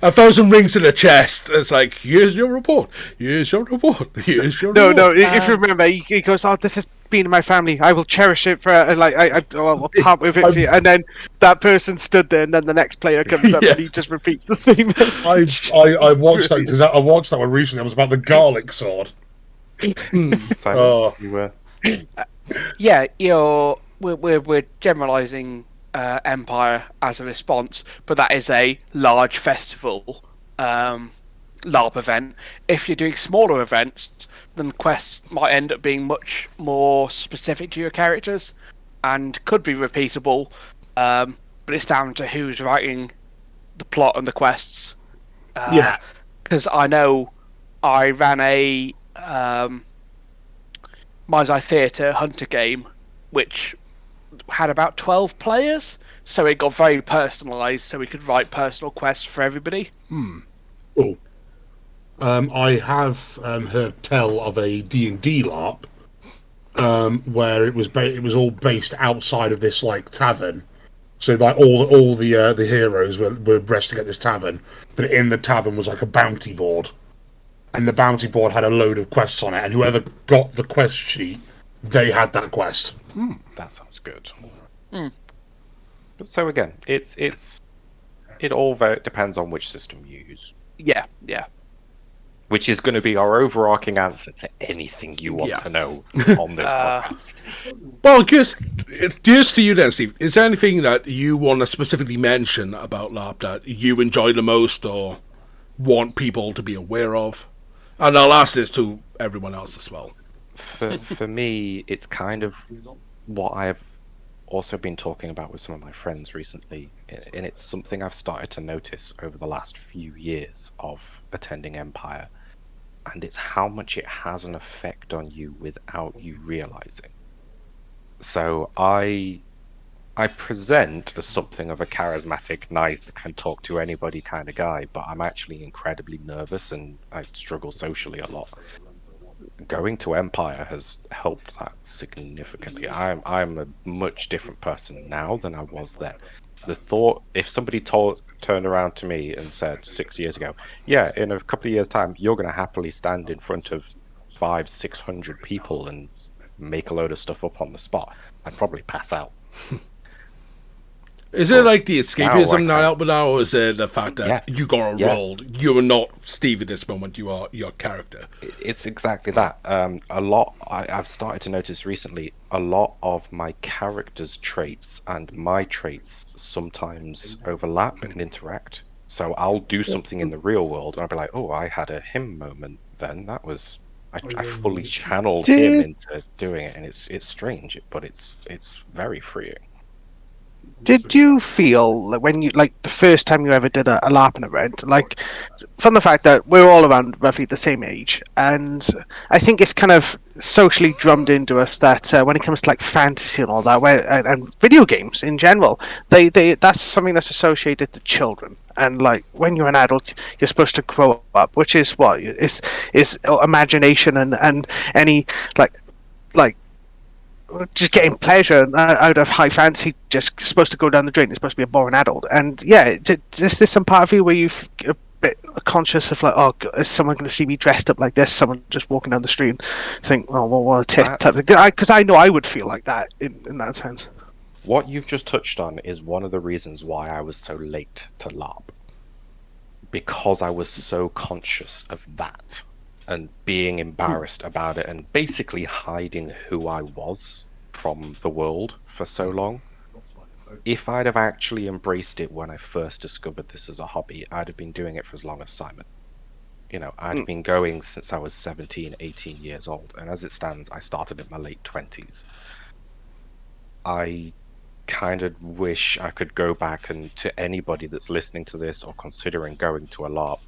1,000 rings in a chest. It's like, here's your report. Here's your report. Here's your No, report. no. If you remember, he goes, "Oh, this has been in my family. I will cherish it for I'll part with it." For you. And then that person stood there, and then the next player comes up, Yeah. and he just repeats the same message. I watched that because I watched that one recently. It was about the garlic sword. Simon, Oh. you were. Yeah, we're generalising Empire as a response, but that is a large festival LARP event. If you're doing smaller events, then quests might end up being much more specific to your characters and could be repeatable, but it's down to who's writing the plot and the quests. Yeah. Because I know I ran a Mind's Eye Theatre Hunter game, which had about 12 players, so it got very personalised, so we could write personal quests for everybody. Cool. I have heard tell of a D&D LARP where it was all based outside of this like tavern. So like all the heroes were resting at this tavern, but in the tavern was like a bounty board, and the bounty board had a load of quests on it, and whoever got the quest sheet, they had that quest. That sounds good. So again, it all depends on which system you use, Yeah. which is going to be our overarching answer to anything you want Yeah. to know on this podcast. Well, just to you then, Steve, is there anything that you want to specifically mention about LARP that you enjoy the most or want people to be aware of? And I'll ask this to everyone else as well. For me, it's kind of what I've also been talking about with some of my friends recently, and it's something I've started to notice over the last few years of attending Empire, and it's how much it has an effect on you without you realizing. So I present as something of a charismatic, nice, can talk to anybody kind of guy, but I'm actually incredibly nervous and I struggle socially a lot. Going to Empire has helped that significantly. I'm a much different person now than I was then. The thought, if somebody turned around to me and said 6 years ago, yeah, in a couple of years' time, you're going to happily stand in front of 600 people and make a load of stuff up on the spot, I'd probably pass out. Is it But like the now I escapism not can, helping out, or is it the fact that yeah, you got a yeah. role? You are not Steve at this moment. You are your character. It's exactly that. A lot I've started to notice recently, a lot of my character's traits and my traits sometimes overlap and interact. So I'll do something in the real world and I'll be like, oh, I had a him moment then. That was I fully channeled him into doing it, and it's strange, but it's very freeing. Did you feel like when you like the first time you ever did a LARPing event, like from the fact that we're all around roughly the same age, and I think it's kind of socially drummed into us that when it comes to like fantasy and all that, and video games in general, they that's something that's associated to children. And like when you're an adult, you're supposed to grow up, which is what is imagination and any like just getting pleasure out of high fantasy just supposed to go down the drain. It's supposed to be a boring adult. And yeah, is there some part of you where you a bit conscious of like, oh, is someone going to see me dressed up like this? Someone just walking down the street and think, oh, well, what a test? Because I know I would feel like that in that sense. What you've just touched on is one of the reasons why I was so late to LARP. Because I was so conscious of that and being embarrassed about it and basically hiding who I was from the world for so long. If I'd have actually embraced it when I first discovered this as a hobby, I'd have been doing it for as long as Simon. You know, I'd been going since I was 17, 18 years old, and as it stands, I started in my late 20s. I kind of wish I could go back, and to anybody that's listening to this or considering going to a LARP,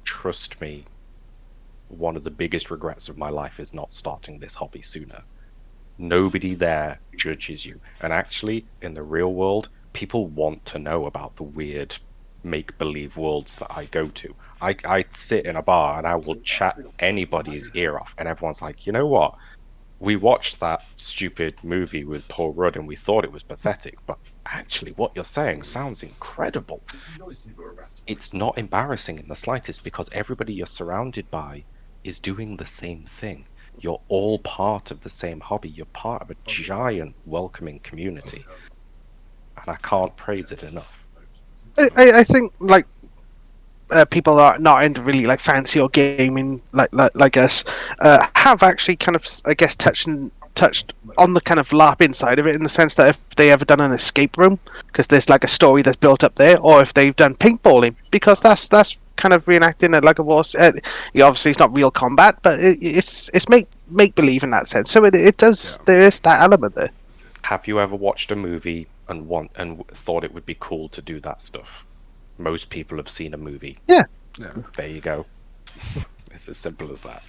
trust me, one of the biggest regrets of my life is not starting this hobby sooner. Nobody there judges you. And actually, in the real world, people want to know about the weird make-believe worlds that I go to. I sit in a bar and I will chat anybody's ear off, and everyone's like, you know what? We watched that stupid movie with Paul Rudd and we thought it was pathetic, but actually what you're saying sounds incredible. It's not embarrassing in the slightest because everybody you're surrounded by is doing the same thing. You're all part of the same hobby. You're part of a giant welcoming community. And I can't praise it enough. I think like people that are not into really like fancy or gaming like us have actually kind of I guess touched on the kind of LARP inside of it, in the sense that if they ever done an escape room, because there's like a story that's built up there, or if they've done paintballing, because that's kind of reenacting it like a war. Obviously it's not real combat, but it's make believe in that sense. So it does. Yeah. There is that element there. Have you ever watched a movie and thought it would be cool to do that stuff? Most people have seen a movie. Yeah. There you go. It's as simple as that.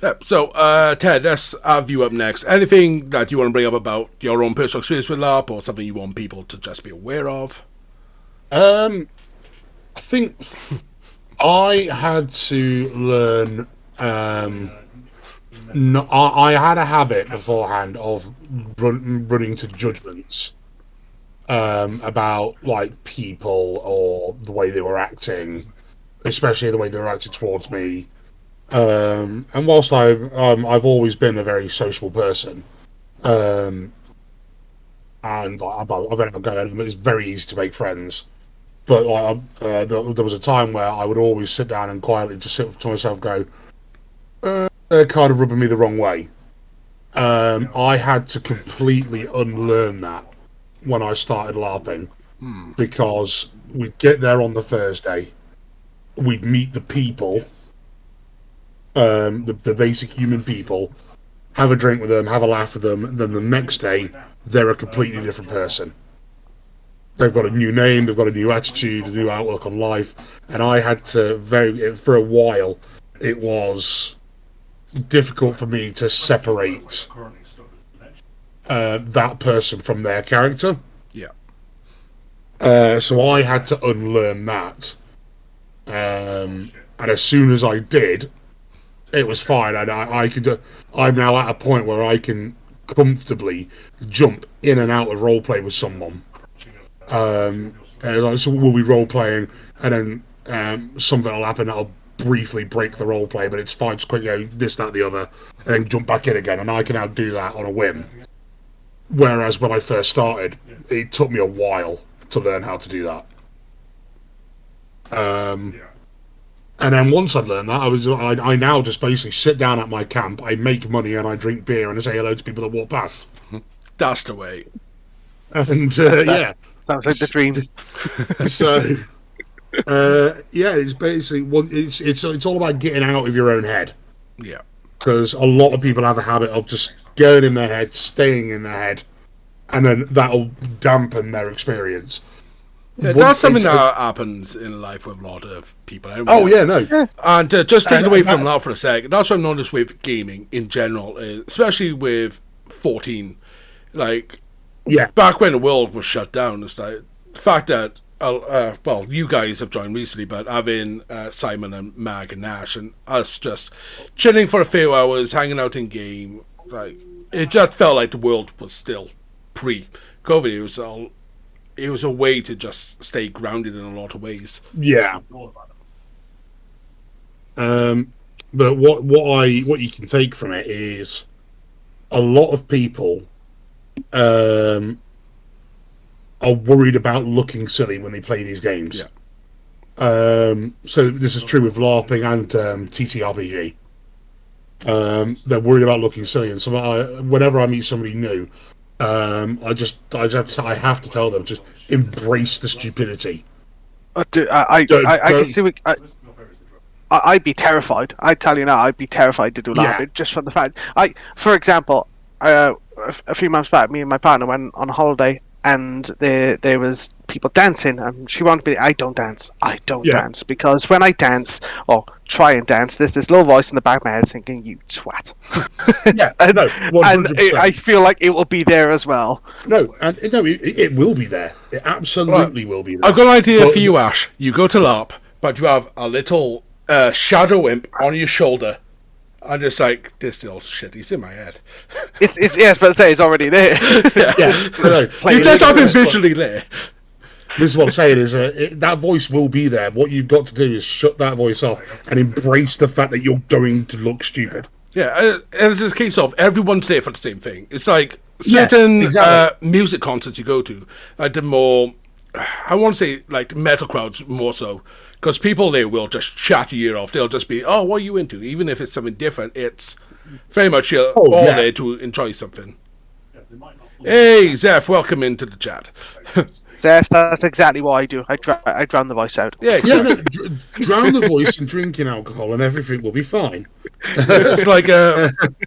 Yeah, so, Ted, let's have you up next. Anything that you want to bring up about your own personal experience with LARP, or something you want people to just be aware of? I think I had to learn. I had a habit beforehand of running to judgments about like people or the way they were acting, especially the way they were acting towards me. And whilst I've always been a very sociable person, and I've ended up going, it's very easy to make friends. But there was a time where I would always sit down and quietly just sit to myself, go, they're kind of rubbing me the wrong way. I had to completely unlearn that when I started LARPing, because we'd get there on the Thursday, we'd meet the people, the basic human people, have a drink with them, have a laugh with them, and then the next day they're a completely different person. They've got a new name, they've got a new attitude, a new outlook on life, and I had to for a while, it was difficult for me to separate that person from their character. Yeah. So I had to unlearn that. And as soon as I did, it was fine. And I'm now at a point where I can comfortably jump in and out of roleplay with someone. So we'll be role playing, and then something will happen that'll briefly break the role play, but it's fine. Just quick, this, that, the other, and then jump back in again. And I can now do that on a whim. Whereas when I first started, it took me a while to learn how to do that. And then once I'd learned that, I now just basically sit down at my camp, I make money, and I drink beer, and I say hello to people that walk past. That's the way. And yeah, sounds like the dream. So it's basically it's all about getting out of your own head. Yeah, because a lot of people have a habit of just going in their head, staying in their head, and then that'll dampen their experience. Yeah, that's something that happens in life with a lot of people. Oh, yeah, no. And just taking away from that for a sec, that's what I've noticed with gaming in general, especially with 14. Like, back when the world was shut down, it's like the fact that, well, you guys have joined recently, but having Simon and Mag and Nash and us just chilling for a few hours, hanging out in game, like, it just felt like the world was still pre-COVID. It was a way to just stay grounded in a lot of ways. Yeah. But what you can take from it is a lot of people are worried about looking silly when they play these games. Yeah. So this is true with LARPing and TTRPG. They're worried about looking silly, and so whenever I meet somebody new, I have to tell them, just embrace the stupidity. I can see. I'd be terrified. I tell you now, I'd be terrified to do that. Just from the fact, for example, a few months back, me and my partner went on a holiday, and there was people dancing, and she wanted me. I don't dance. I don't dance, because when I dance or try and dance, there's this little voice in the back of my head thinking, "You twat." Yeah, no, 100%. And I feel like it will be there as well. No, it will be there. It absolutely will be there. I've got an idea for you, Ash. You go to LARP, but you have a little shadow imp on your shoulder. I'm just like, this little shit, he's in my head. Yes, but say it's already there. You just have him visually there. This is what I'm saying, is that voice will be there. What you've got to do is shut that voice off and embrace the fact that you're going to look stupid. Yeah, and it's this case of everyone's there for the same thing. It's like certain music concerts you go to, like the more, I want to say, like the metal crowds more so, because people there will just chat your ear off. They'll just be, oh, what are you into? Even if it's something different, it's very much you're all there to enjoy something. Hey, Zeph, welcome into the chat. Zeph, that's exactly what I do. I drown the voice out. Yeah, exactly. Drown the voice and drinking alcohol and everything will be fine. It's like,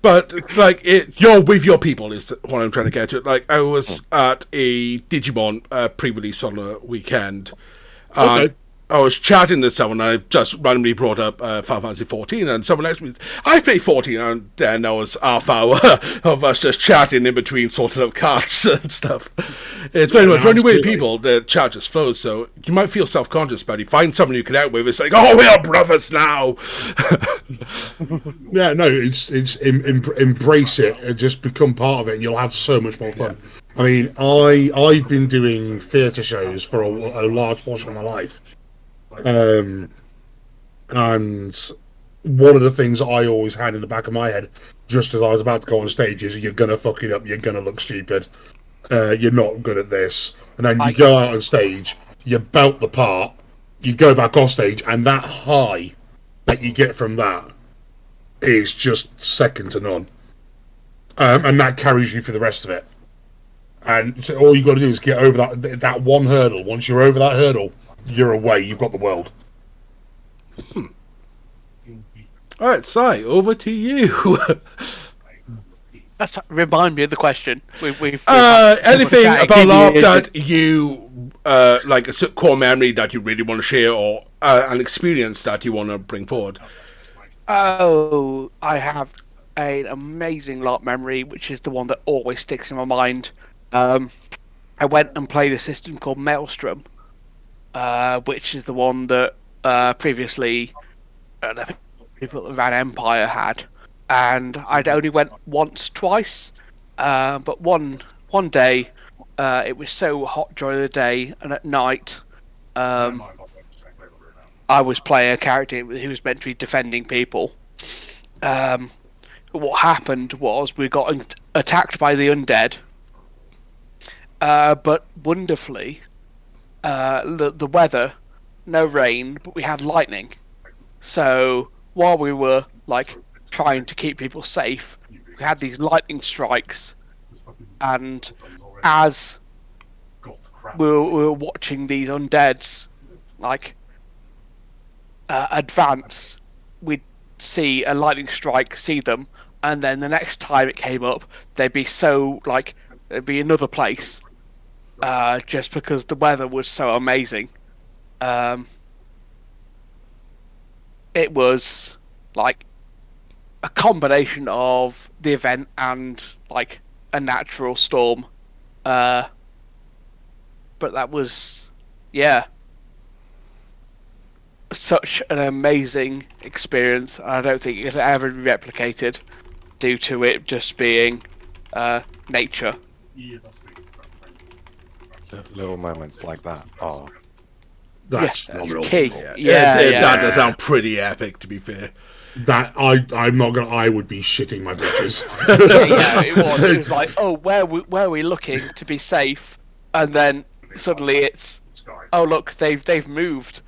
but like you're with your people is what I'm trying to get to. Like I was at a Digimon pre-release on a weekend. Okay. I was chatting to someone, and I just randomly brought up Final Fantasy 14, and someone next to me, I play 14, and then there was half hour of us just chatting in between, sorting out cards and stuff. It's very much when you're with people, the chat just flows, so you might feel self-conscious, but you find someone you connect with, it's like, oh, we are brothers now! Yeah, no, it's embrace it and just become part of it, and you'll have so much more fun. I mean, I've been doing theatre shows for a large portion of my life. And one of the things I always had in the back of my head, just as I was about to go on stage, is you're gonna fuck it up, you're gonna look stupid, you're not good at this, and then you go out on stage, you belt the part, you go back off stage, and that high that you get from that is just second to none, and that carries you for the rest of it. And so all you got to do is get over that one hurdle. Once you're over that hurdle, you're away. You've got the world. All right, Si, over to you. Remind me of the question. We've Anything chatting. about LARP that you like a core memory that you really want to share, or an experience that you want to bring forward? Oh, I have an amazing LARP memory, which is the one that always sticks in my mind. I went and played a system called Maelstrom, which is the one that previously the people that ran Empire had, and I'd only went twice, but one day it was so hot during the day, and at night I was playing a character who was meant to be defending people. What happened was we got attacked by the undead, but wonderfully, the weather, no rain, but we had lightning. So while we were like trying to keep people safe, we had these lightning strikes, and as we were watching these undeads like advance, we'd see a lightning strike, see them, and then the next time it came up, they'd be there'd be another place, just because the weather was so amazing. It was like a combination of the event and like a natural storm, but that was, yeah, such an amazing experience. I don't think it could ever be replicated due to it just being nature. Little moments like that are That's That's phenomenal. key. That does sound pretty epic, to be fair. That I'm not gonna. I would be shitting my britches. Yeah, it was. It was like, oh, where are we looking to be safe? And then suddenly it's, oh look, they've moved.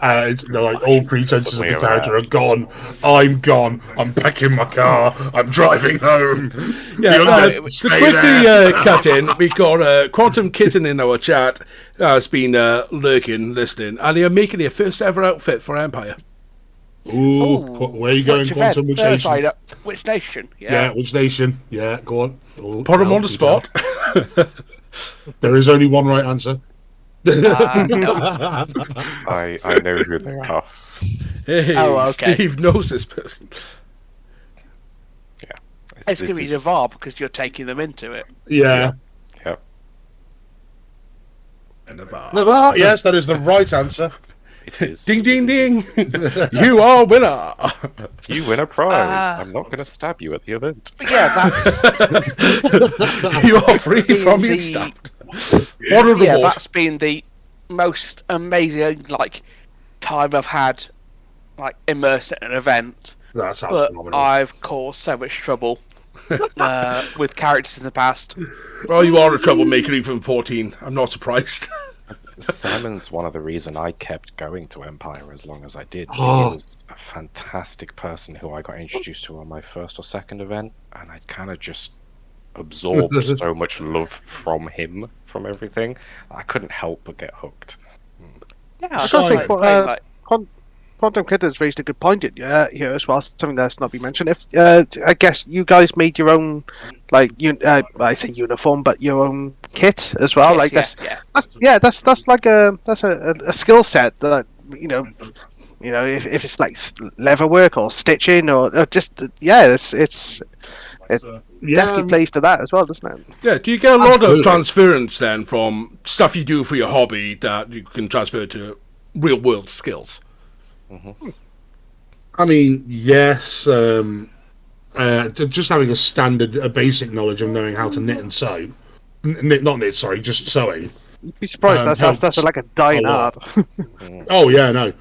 Like all pretenses of the character are gone. I'm gone. I'm packing my car. I'm driving home. Yeah, The undead to stay quickly there. cut in, we've got Quantum Kitten in our chat has been lurking, listening, and they're making their first ever outfit for Empire. Ooh, where are you going, Which Quantum? Which event? nation? Sorry, which nation? Yeah, which nation? Yeah, go on. Oh, Put them no, on the you spot. don't. There is only one right answer. No. I know who they are. Hey, Oh, okay. Steve knows this person. Yeah, It's going to be is- Navarre because you're taking them into it. Yeah. Yep. Navarre. Yes, that is the right answer. It is. Ding, ding, ding! You are winner. You win a prize. I'm not going to stab you at the event. But yeah, that's You are free from being stabbed. What a yeah, reward! that's been the most amazing time I've had immersed in an event. That sounds But phenomenal. I've caused so much trouble with characters in the past. Well, you are a troublemaker even 14. I'm not surprised. Simon's one of the reason I kept going to Empire as long as I did. Oh. He was a fantastic person who I got introduced to on my first or second event, and I kind of just absorbed so much love from him, from everything. I couldn't help but get hooked. Yeah, I don't think playing, Quantum Kid has raised a good point here as well. Something that's not been mentioned. If I guess you guys made your own, I say uniform, but your own kit as well. That's like a skill set that if it's like leather work or stitching or just it's definitely plays to that as well, doesn't it? Yeah, do you get a lot Absolutely. of transference then from stuff you do for your hobby that you can transfer to real world skills? I mean, yes. Just having a basic knowledge of knowing how to knit and sew. Just sewing. You'd be surprised. That's like a dying a lot. art. Oh yeah, no.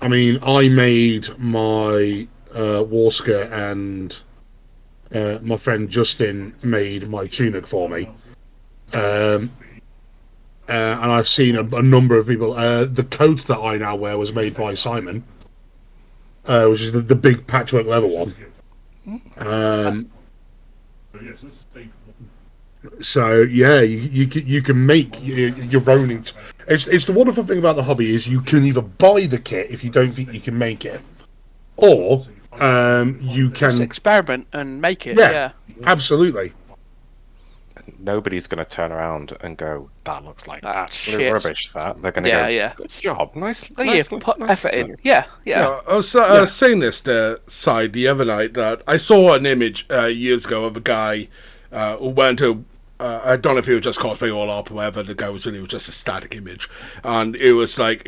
I mean, I made my war skirt, and my friend Justin made my tunic for me. And I've seen a number of people. The coat that I now wear was made by Simon, which is the big patchwork leather one. So yeah, you can make your own. It's the wonderful thing about the hobby is you can either buy the kit if you don't think you can make it, or you Just can. experiment and make it. Yeah. Yeah. Absolutely. Nobody's going to turn around and go, that looks like absolute shit. rubbish, that. They're going to Yeah, go, yeah. good job, nice, Oh, yeah, put effort in. Yeah, yeah. I was saying this to Side the other night that I saw an image years ago of a guy who went to. I don't know if he was just cosplay all up or whatever. The guy was really just a static image, and it was like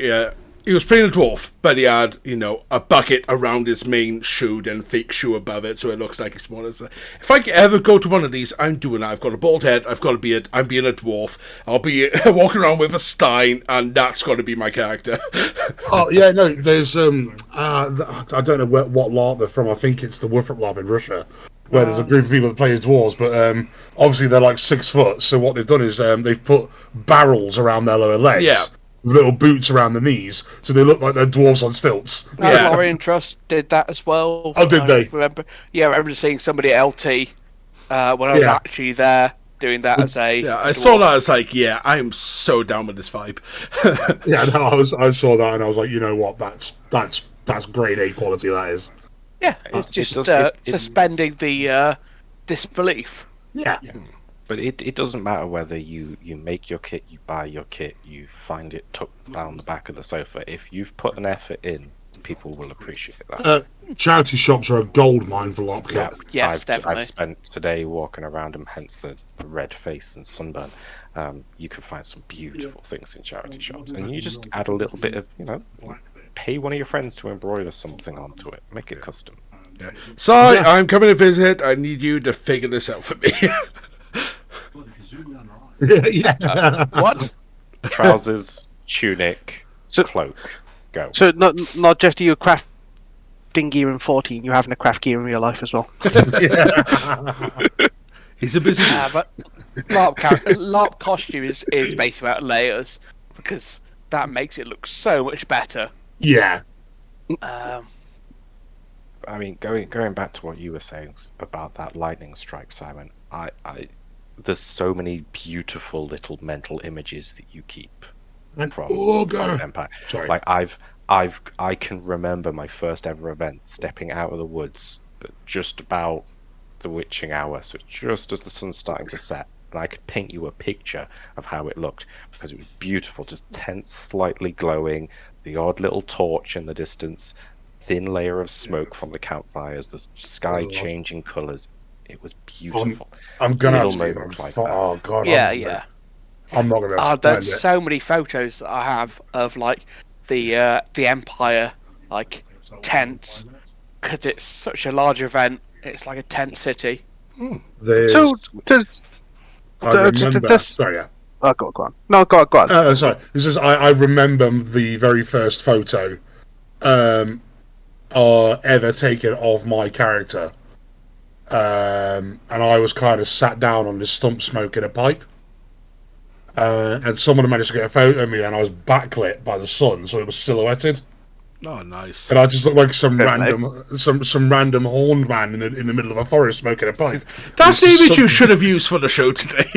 he was playing a dwarf, but he had a bucket around his main shoe and fake shoe above it, so it looks like he's smaller. If I ever go to one of these, I'm doing that. I've got a bald head. I've got a beard. I'm being a dwarf. I'll be walking around with a stein, and that's got to be my character. Oh yeah, no. There's I don't know what LARP they're from. I think it's the Woofer LARP in Russia, where there's a group of people that play as dwarves, but obviously they're like 6 foot. So what they've done is they've put barrels around their lower legs, with little boots around the knees, so they look like they're dwarves on stilts. Lorien Trust did that as well. Oh, did they? I remember seeing somebody at LT when I was actually there doing that as a. Yeah, I saw that as like, I am so down with this vibe. Yeah, no, I saw that and I was like, you know what, that's grade A quality. That is. Yeah, it's just suspending the disbelief. Yeah. But it doesn't matter whether you make your kit, you buy your kit, you find it tucked down the back of the sofa. If you've put an effort in, people will appreciate that. Charity shops are a gold mine for LARP kit. Yes, definitely. I've spent today walking around them, hence the red face and sunburn. You can find some beautiful things in charity shops, and you just add a little bit of, pay one of your friends to embroider something onto it, make it custom. Yeah. Sorry, I'm coming to visit. I need you to figure this out for me. What? Trousers, tunic, cloak, go. So not just you crafting gear in 14, you're having a craft gear in real life as well. He's a busy dude. But LARP costume is basically about layers, because that makes it look so much better. Yeah. I mean, going back to what you were saying about that lightning strike, Simon, there's so many beautiful little mental images that you keep from Empire. Sorry. Like I can remember my first ever event, stepping out of the woods at just about the witching hour, so just as the sun's starting to set, and I could paint you a picture of how it looked, because it was beautiful, just tense, slightly glowing, the odd little torch in the distance, thin layer of smoke from the campfires, the sky changing colours. It was beautiful. I'm gonna little moments like that. Oh god. Yeah. I'm not gonna. There's so many photos that I have of like the Empire tents, because it's such a large event. It's like a tent city. So I remember. Sorry, yeah. Oh, go on. No, go on. Sorry. This is. I remember the very first photo, ever taken of my character, and I was kind of sat down on this stump smoking a pipe, and someone managed to get a photo of me, and I was backlit by the sun, so it was silhouetted. Oh, nice. And I just looked like some random horned man in the middle of a forest smoking a pipe. That's the image you should have used for the show today.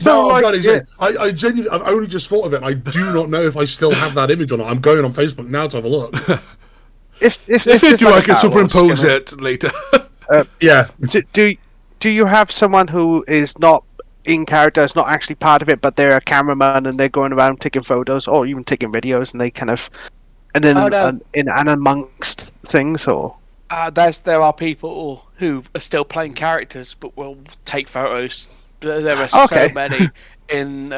I genuinely, I've only just thought of it. I do not know if I still have that image or not. I'm going on Facebook now to have a look. If you do, I can superimpose it later. Yeah. Do you have someone who is not in character, is not actually part of it, but they're a cameraman and they're going around taking photos or even taking videos, and they kind of and amongst things, or there are people who are still playing characters but will take photos. There are so many in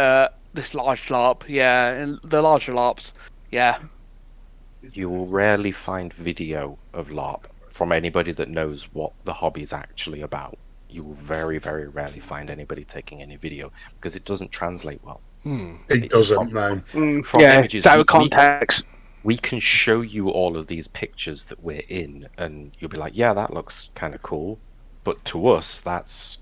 this large LARP. Yeah, in the larger LARPs. Yeah. You will rarely find video of LARP from anybody that knows what the hobby is actually about. You will very, very rarely find anybody taking any video, because it doesn't translate well. It doesn't, no. From images, out of context. We can show you all of these pictures that we're in, and you'll be like, yeah, that looks kind of cool. But to us, that's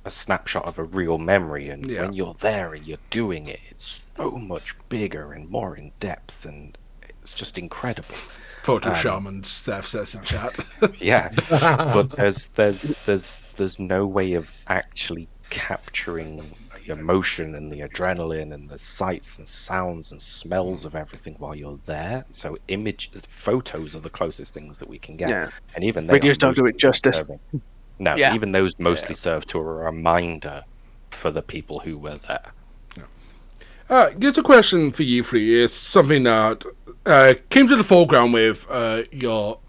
a snapshot of a real memory, and when you're there and you're doing it, it's so much bigger and more in depth, and it's just incredible. Photo shaman Steph says in chat. Yeah, but there's no way of actually capturing the the emotion and the adrenaline and the sights and sounds and smells of everything while you're there. So photos are the closest things that we can get. Yeah. And even they Videos don't do it justice. No, Yeah. even those mostly serve to a reminder for the people who were there. Here's a question for you three. It's something that came to the foreground with your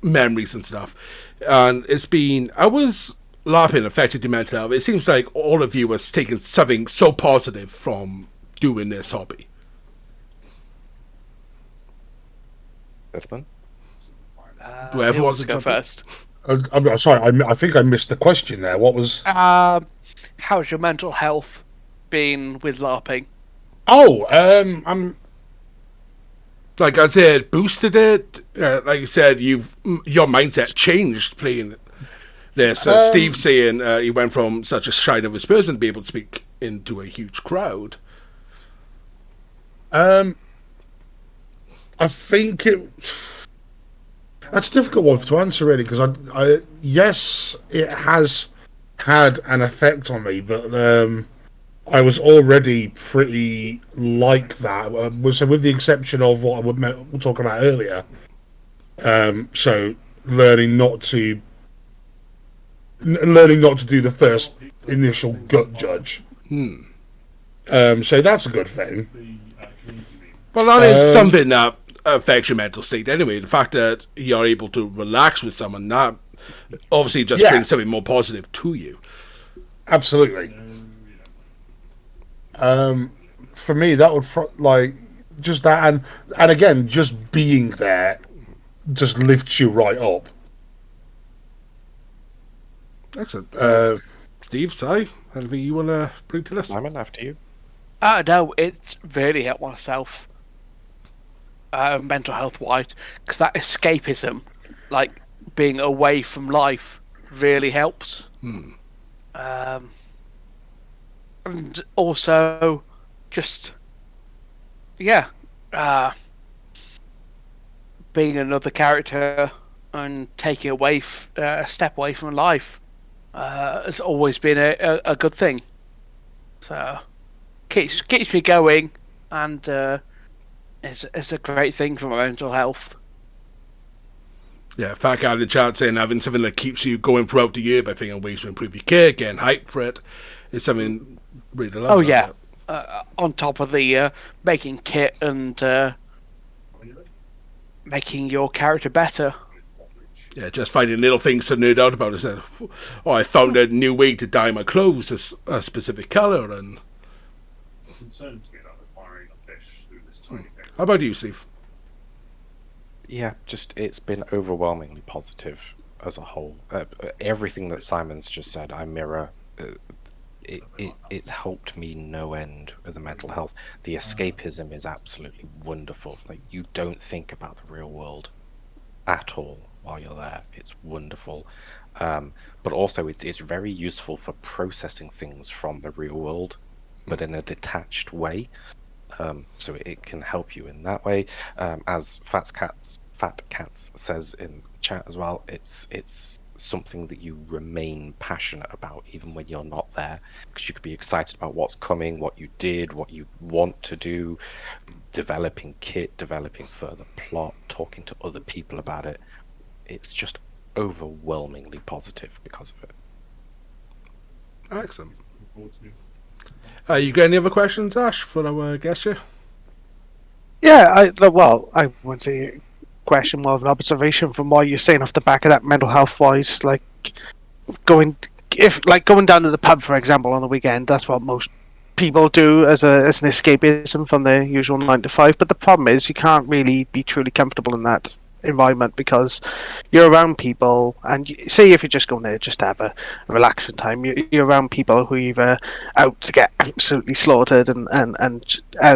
memories and stuff. And it's been, I was LARPing affected your mental health. It seems like all of you has taken something so positive from doing this hobby. Gentlemen? Whoever Who wants wants to to go jump in? first? I'm sorry, I think I missed the question there. What was... How's your mental health been with LARPing? Oh, I'm... Like I said, boosted it. Like you said, your mindset changed playing this. Steve saying he went from such a shy nervous person to be able to speak into a huge crowd. I think it... That's a difficult one to answer, really, because yes, it has had an effect on me, but I was already pretty like that. So, with the exception of what we're talking about earlier, so learning not to do the first initial gut judge. So that's a good thing. Well, that is something that affects your mental state anyway. The fact that you're able to relax with someone, that obviously just brings something more positive to you. Absolutely. For me, that would just that, and again, just being there just lifts you right up. Excellent. Steve, Si, anything you want to bring to this? Simon, after you. No, it's really helped myself, mental health wise, because that escapism, like being away from life, really helps. And also, just being another character and taking a step away from life has always been a good thing. So keeps me going, and it's a great thing for my mental health. Yeah, Fat Guy in the chat saying having something that keeps you going throughout the year by thinking of ways to improve your kit, getting hyped for it, is something really lovely. Oh yeah, on top of the making kit and making your character better. Yeah, just finding little things to nerd out about. Said, oh, I found a new way to dye my clothes a specific colour, and. Concerns me about acquiring a fish through this tiny thing. How about you, Steve? Yeah, just it's been overwhelmingly positive as a whole. Everything that Simon's just said, I mirror. It's helped me no end with the mental health. The escapism is absolutely wonderful. Like, you don't think about the real world at all while you're there. It's wonderful. But also it's very useful for processing things from the real world, but in a detached way. So it can help you in that way. As Fat Cats says in chat as well, it's something that you remain passionate about even when you're not there, because you could be excited about what's coming, what you did, what you want to do, developing kit, developing further plot, talking to other people about it. It's just overwhelmingly positive because of it. Excellent. You got any other questions, Ash, for our guest here? Yeah, I wouldn't say question, more of an observation from what you're saying off the back of that, mental health wise, like going down to the pub, for example, on the weekend. That's what most people do as an escapism from their usual 9 to 5. But the problem is you can't really be truly comfortable in that environment because you're around people, and say if you're just going there just to have a relaxing time, you're around people who are either out to get absolutely slaughtered and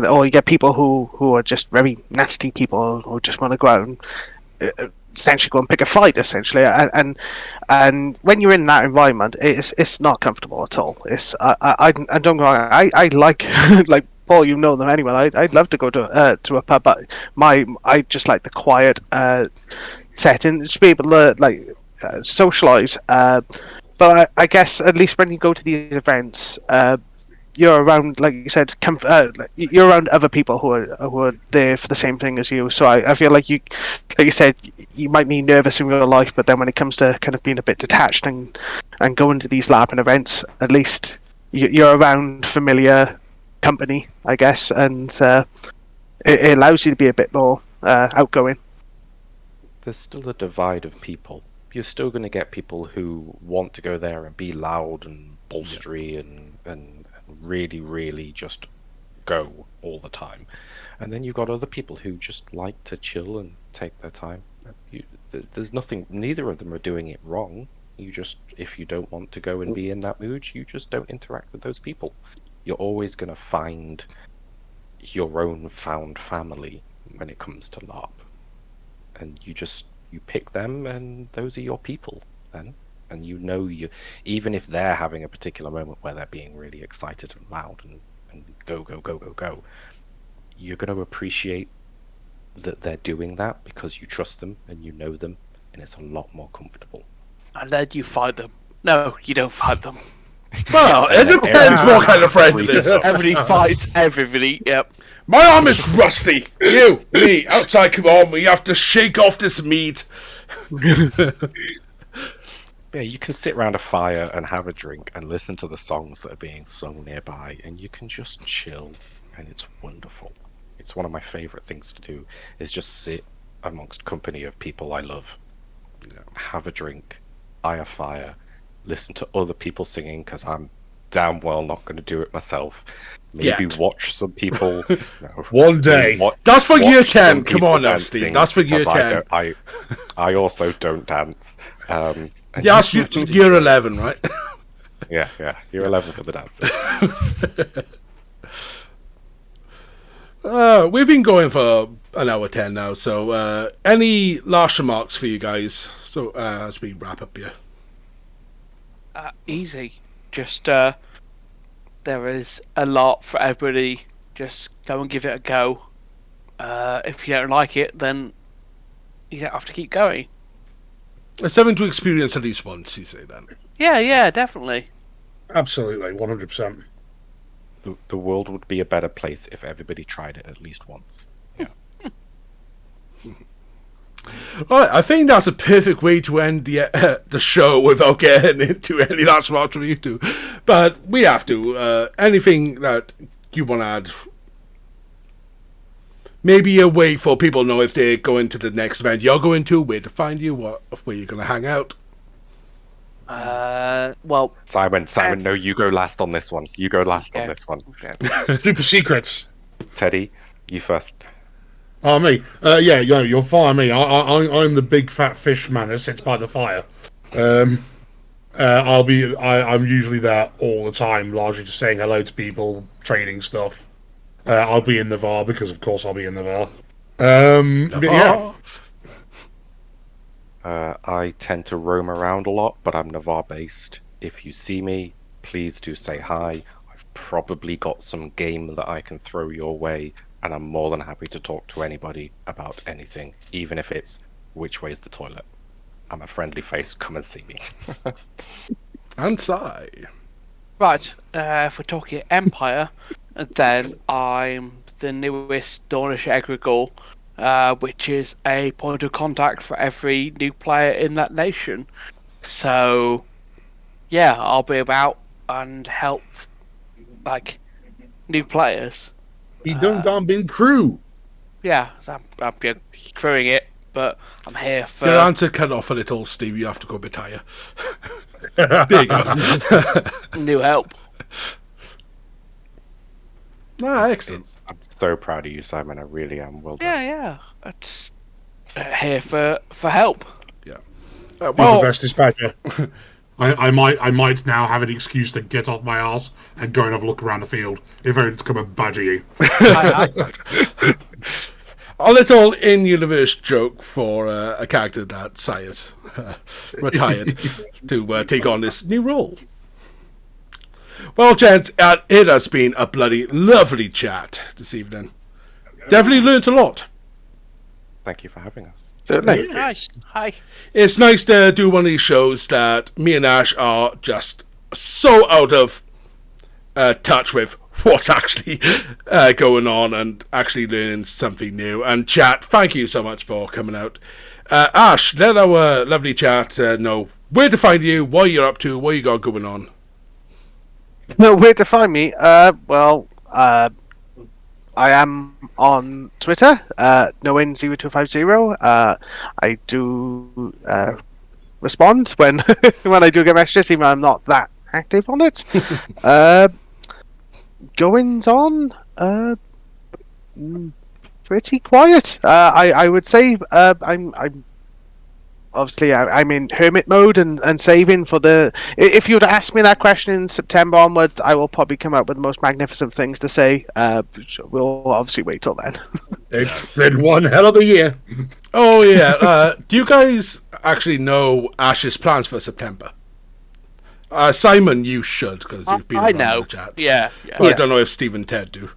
or you get people who are just very nasty people who just want to go out and essentially go and pick a fight, essentially, and when you're in that environment, it's not comfortable at all. I don't go. I like like Paul, you know them anyway. I'd love to go to a pub, but I just like the quiet setting, just be able to socialize. But I guess at least when you go to these events, you're around, like you said, you're around other people who are there for the same thing as you. So I feel like you said, you might be nervous in real life, but then when it comes to kind of being a bit detached and going to these LARPing events, at least you're around familiar company, I guess, and it allows you to be a bit more outgoing. There's still a divide of people. You're still going to get people who want to go there and be loud and bolstery and really, really just go all the time. And then you've got other people who just like to chill and take their time. There's nothing, neither of them are doing it wrong. You just, if you don't want to go and be in that mood, you just don't interact with those people. You're always going to find your own found family when it comes to LARP. And you pick them, and those are your people then. And even if they're having a particular moment where they're being really excited and loud and go, you're going to appreciate that they're doing that because you trust them and you know them, and it's a lot more comfortable. And then you fight them. No, you don't fight them. Well, it depends what kind of friend it is. Everybody fights everybody, yep. My arm is rusty. You, me, outside, come on, we have to shake off this meat. Yeah, you can sit around a fire and have a drink and listen to the songs that are being sung nearby, and you can just chill, and it's wonderful. It's one of my favourite things to do, is just sit amongst company of people I love, have a drink, by a fire, listen to other people singing, because I'm damn well not going to do it myself. Maybe watch some people. One day. That's for you, Ken. Come on now, Steve. That's for you, Ken. I also don't dance. Yes, you're 11, right? Yeah. You're 11 for the dancing. We've been going for an hour 10 now, so any last remarks for you guys? So as we wrap up here. Easy. Just there is a lot for everybody. Just go and give it a go. If you don't like it, then you don't have to keep going. It's something to experience at least once, you say then. Yeah, definitely. Absolutely, 100%. The world would be a better place if everybody tried it at least once. Yeah. Alright, I think that's a perfect way to end the show without getting into any last remarks from you two. But we have to. Anything that you want to add? Maybe a way for people to know if they're going to the next event you're going to, where to find you, where you're going to hang out. Well, Simon, no, you go last on this one. You go last on this one. Okay. Super secrets. Teddy, you first. Oh, me? Yeah, you'll fire me. I'm the big fat fish man that sits by the fire. I'm usually there all the time, largely just saying hello to people, trading stuff. I'll be in the VAR because, of course, I'll be in the VAR. But yeah. I tend to roam around a lot, but I'm Navarre based. If you see me, please do say hi. I've probably got some game that I can throw your way, and I'm more than happy to talk to anybody about anything, even if it's which way's the toilet. I'm a friendly face, come and see me. And sigh. Right, if we're talking Empire, then I'm the newest Dornish Egregore, which is a point of contact for every new player in that nation. So, yeah, I'll be about and help, new players. He done been crew. Yeah, so I'm crewing it, but I'm here for... Your answer cut off a little, Steve. You have to go a bit higher. There you go. New help. Excellent. I'm so proud of you, Simon. I really am. Well done. Yeah. It's here for help. Yeah. You're the best dispatcher. I might now have an excuse to get off my arse and go and have a look around the field if only to come and badger you. A little in-universe joke for a character that Sire's retired to take on this new role. Well, gents, it has been a bloody lovely chat this evening. Definitely learnt a lot. Thank you for having us. Certainly. Nice. Hi. It's nice to do one of these shows that me and Ash are just so out of touch with what's actually going on and actually learning something new. And chat, thank you so much for coming out. Ash, let our lovely chat know where to find you, what you're up to, what you got going on. No, where to find me? I am on Twitter, noin0250. I do respond when when I do get messages, even though I'm not that active on it. Goings on, pretty quiet. I would say I'm obviously I'm in hermit mode and saving for the. If you were to ask me that question in September onwards, I will probably come up with the most magnificent things to say. We'll obviously wait till then. It's been one hell of a year. Oh yeah. Do you guys actually know Ash's plans for September? Simon, you should, because you've been I around know. the chats. Yeah. But I don't know if Steve and Ted do.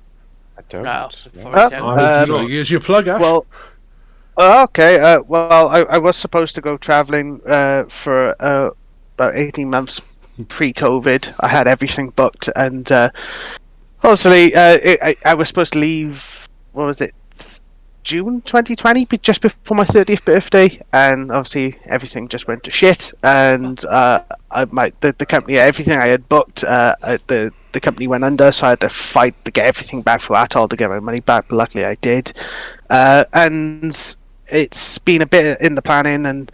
I don't. No, So here's your plug, Ash. Well, okay. Well, I was supposed to go traveling for about 18 months pre-COVID. I had everything booked, and obviously, I was supposed to leave. What was it? June 2020, just before my 30th birthday, and obviously everything just went to shit. And the company, everything I had booked, the company went under, so I had to fight to get everything back for Atoll to get my money back. But luckily, I did. And it's been a bit in the planning, and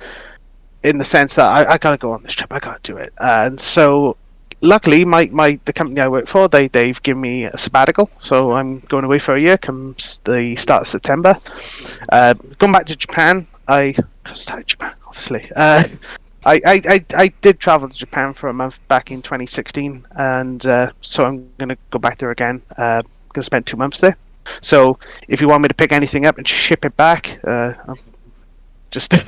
in the sense that I gotta go on this trip, I gotta do it. And so, luckily, the company I work for, they've given me a sabbatical, so I'm going away for a year. Comes the start of September. Going back to Japan. I started Japan, obviously. I did travel to Japan for a month back in 2016, and so I'm gonna go back there again. Gonna spend 2 months there. So if you want me to pick anything up and ship it back, just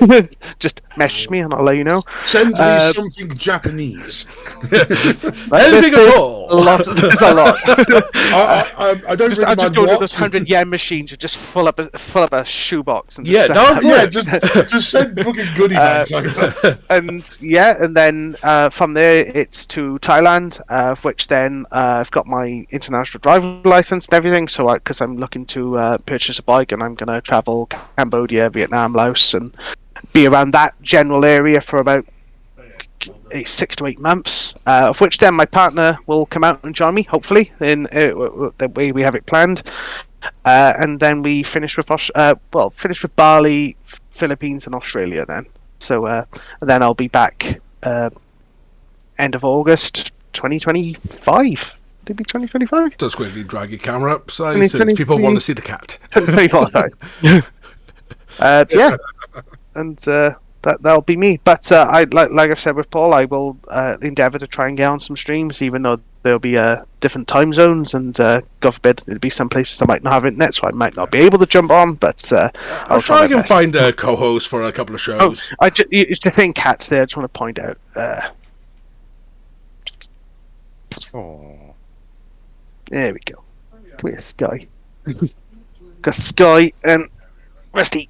message me and I'll let you know. Send me something Japanese. Anything at all. It's a lot. I don't really I'll just mind go to what. those 100 yen machines and just fill up a shoebox. And Yeah, Just send fucking goodie bags. and then from there it's to Thailand, which then I've got my international driving license and everything. So because I'm looking to purchase a bike, and I'm gonna travel Cambodia, Vietnam, Laos, and be around that general area for about 6 to 8 months, of which then my partner will come out and join me, hopefully, in the way we have it planned. And then we finish with Bali, Philippines, and Australia then. So and then I'll be back end of August 2025. Did it be 2025? Just quickly drag your camera up, since people want to see the cat. 2024, sorry. Yeah, and that'll be me. But like I've said with Paul, I will endeavour to try and get on some streams, even though there'll be different time zones, and God forbid there'll be some places I might not have internet, so I might not be able to jump on. But I'll try and find a co-host for a couple of shows. It's the thing, Cat's there. I just want to point out. There we go. Come here, Sky. Got Sky and Rusty.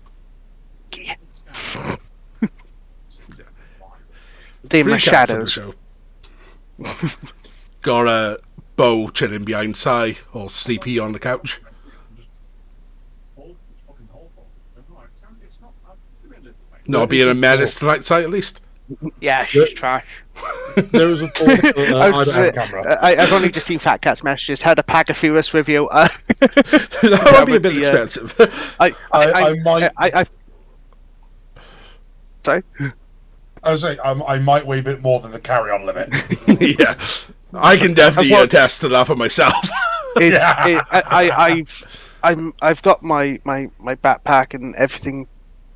They're my shadows. Got a Bo chilling behind Sai, all sleepy on the couch. Not being a menace tonight, Sai, at least. Yeah, she's trash. There was a thought. I don't have a camera. I've only just seen Fat Cat's messages. Had a pack of Furious with you. That would be a bit expensive. I might. Sorry. I was saying I might weigh a bit more than the carry-on limit. Yeah, I can definitely attest to that for myself. I've got my backpack and everything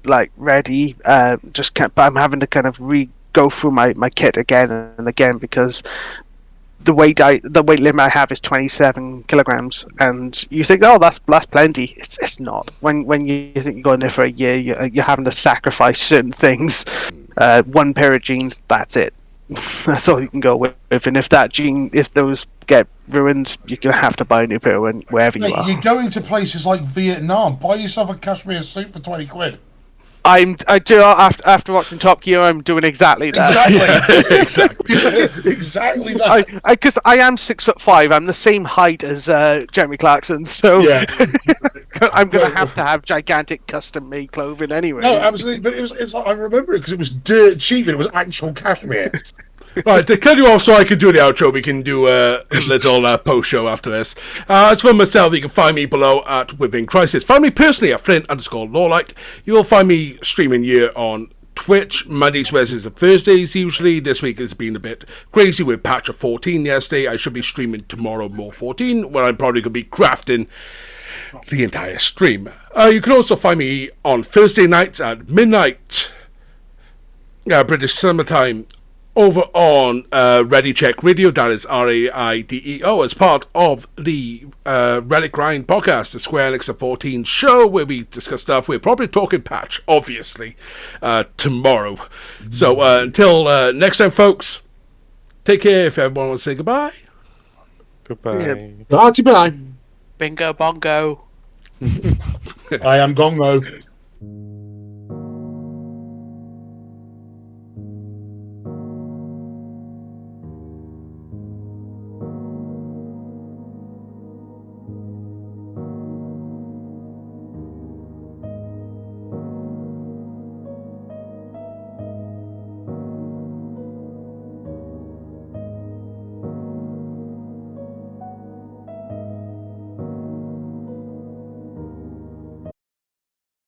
like ready. But I'm having to kind of go through my kit again and again, because the weight limit I have is 27 kilograms, and you think, oh, that's plenty. It's not. When you think you're going there for a year, you're having to sacrifice certain things. One pair of jeans, that's it. That's all you can go with. And if those get ruined, you're gonna have to buy a new pair wherever you are. You're going to places like Vietnam. Buy yourself a cashmere suit for 20 quid. I do after watching Top Gear, I'm doing exactly that. Exactly that. Because I am 6'5", I'm the same height as Jeremy Clarkson, so Yeah. I'm gonna have to have gigantic custom-made clothing anyway. No, absolutely. But it's like, I remember it because it was dirt cheap and it was actual cashmere. Right, to cut you off so I can do the outro, we can do a little post show after this. As for myself, you can find me below at Within Crisis. Find me personally at Flint_Lawlight. You will find me streaming here on Twitch, Mondays, Wednesdays, and Thursdays usually. This week has been a bit crazy with patch of 14 yesterday. I should be streaming tomorrow more 14, where I'm probably going to be crafting the entire stream. You can also find me on Thursday nights at midnight, British summertime, over on Ready Check Radio. That is RAIDEO, as part of the Relic Grind podcast, the Square Enix of 14 show, where we discuss stuff. We're probably talking patch, obviously, tomorrow. So until next time, folks, take care. If everyone wants to say goodbye. Goodbye. Bye. Bingo bongo. I am Gongo.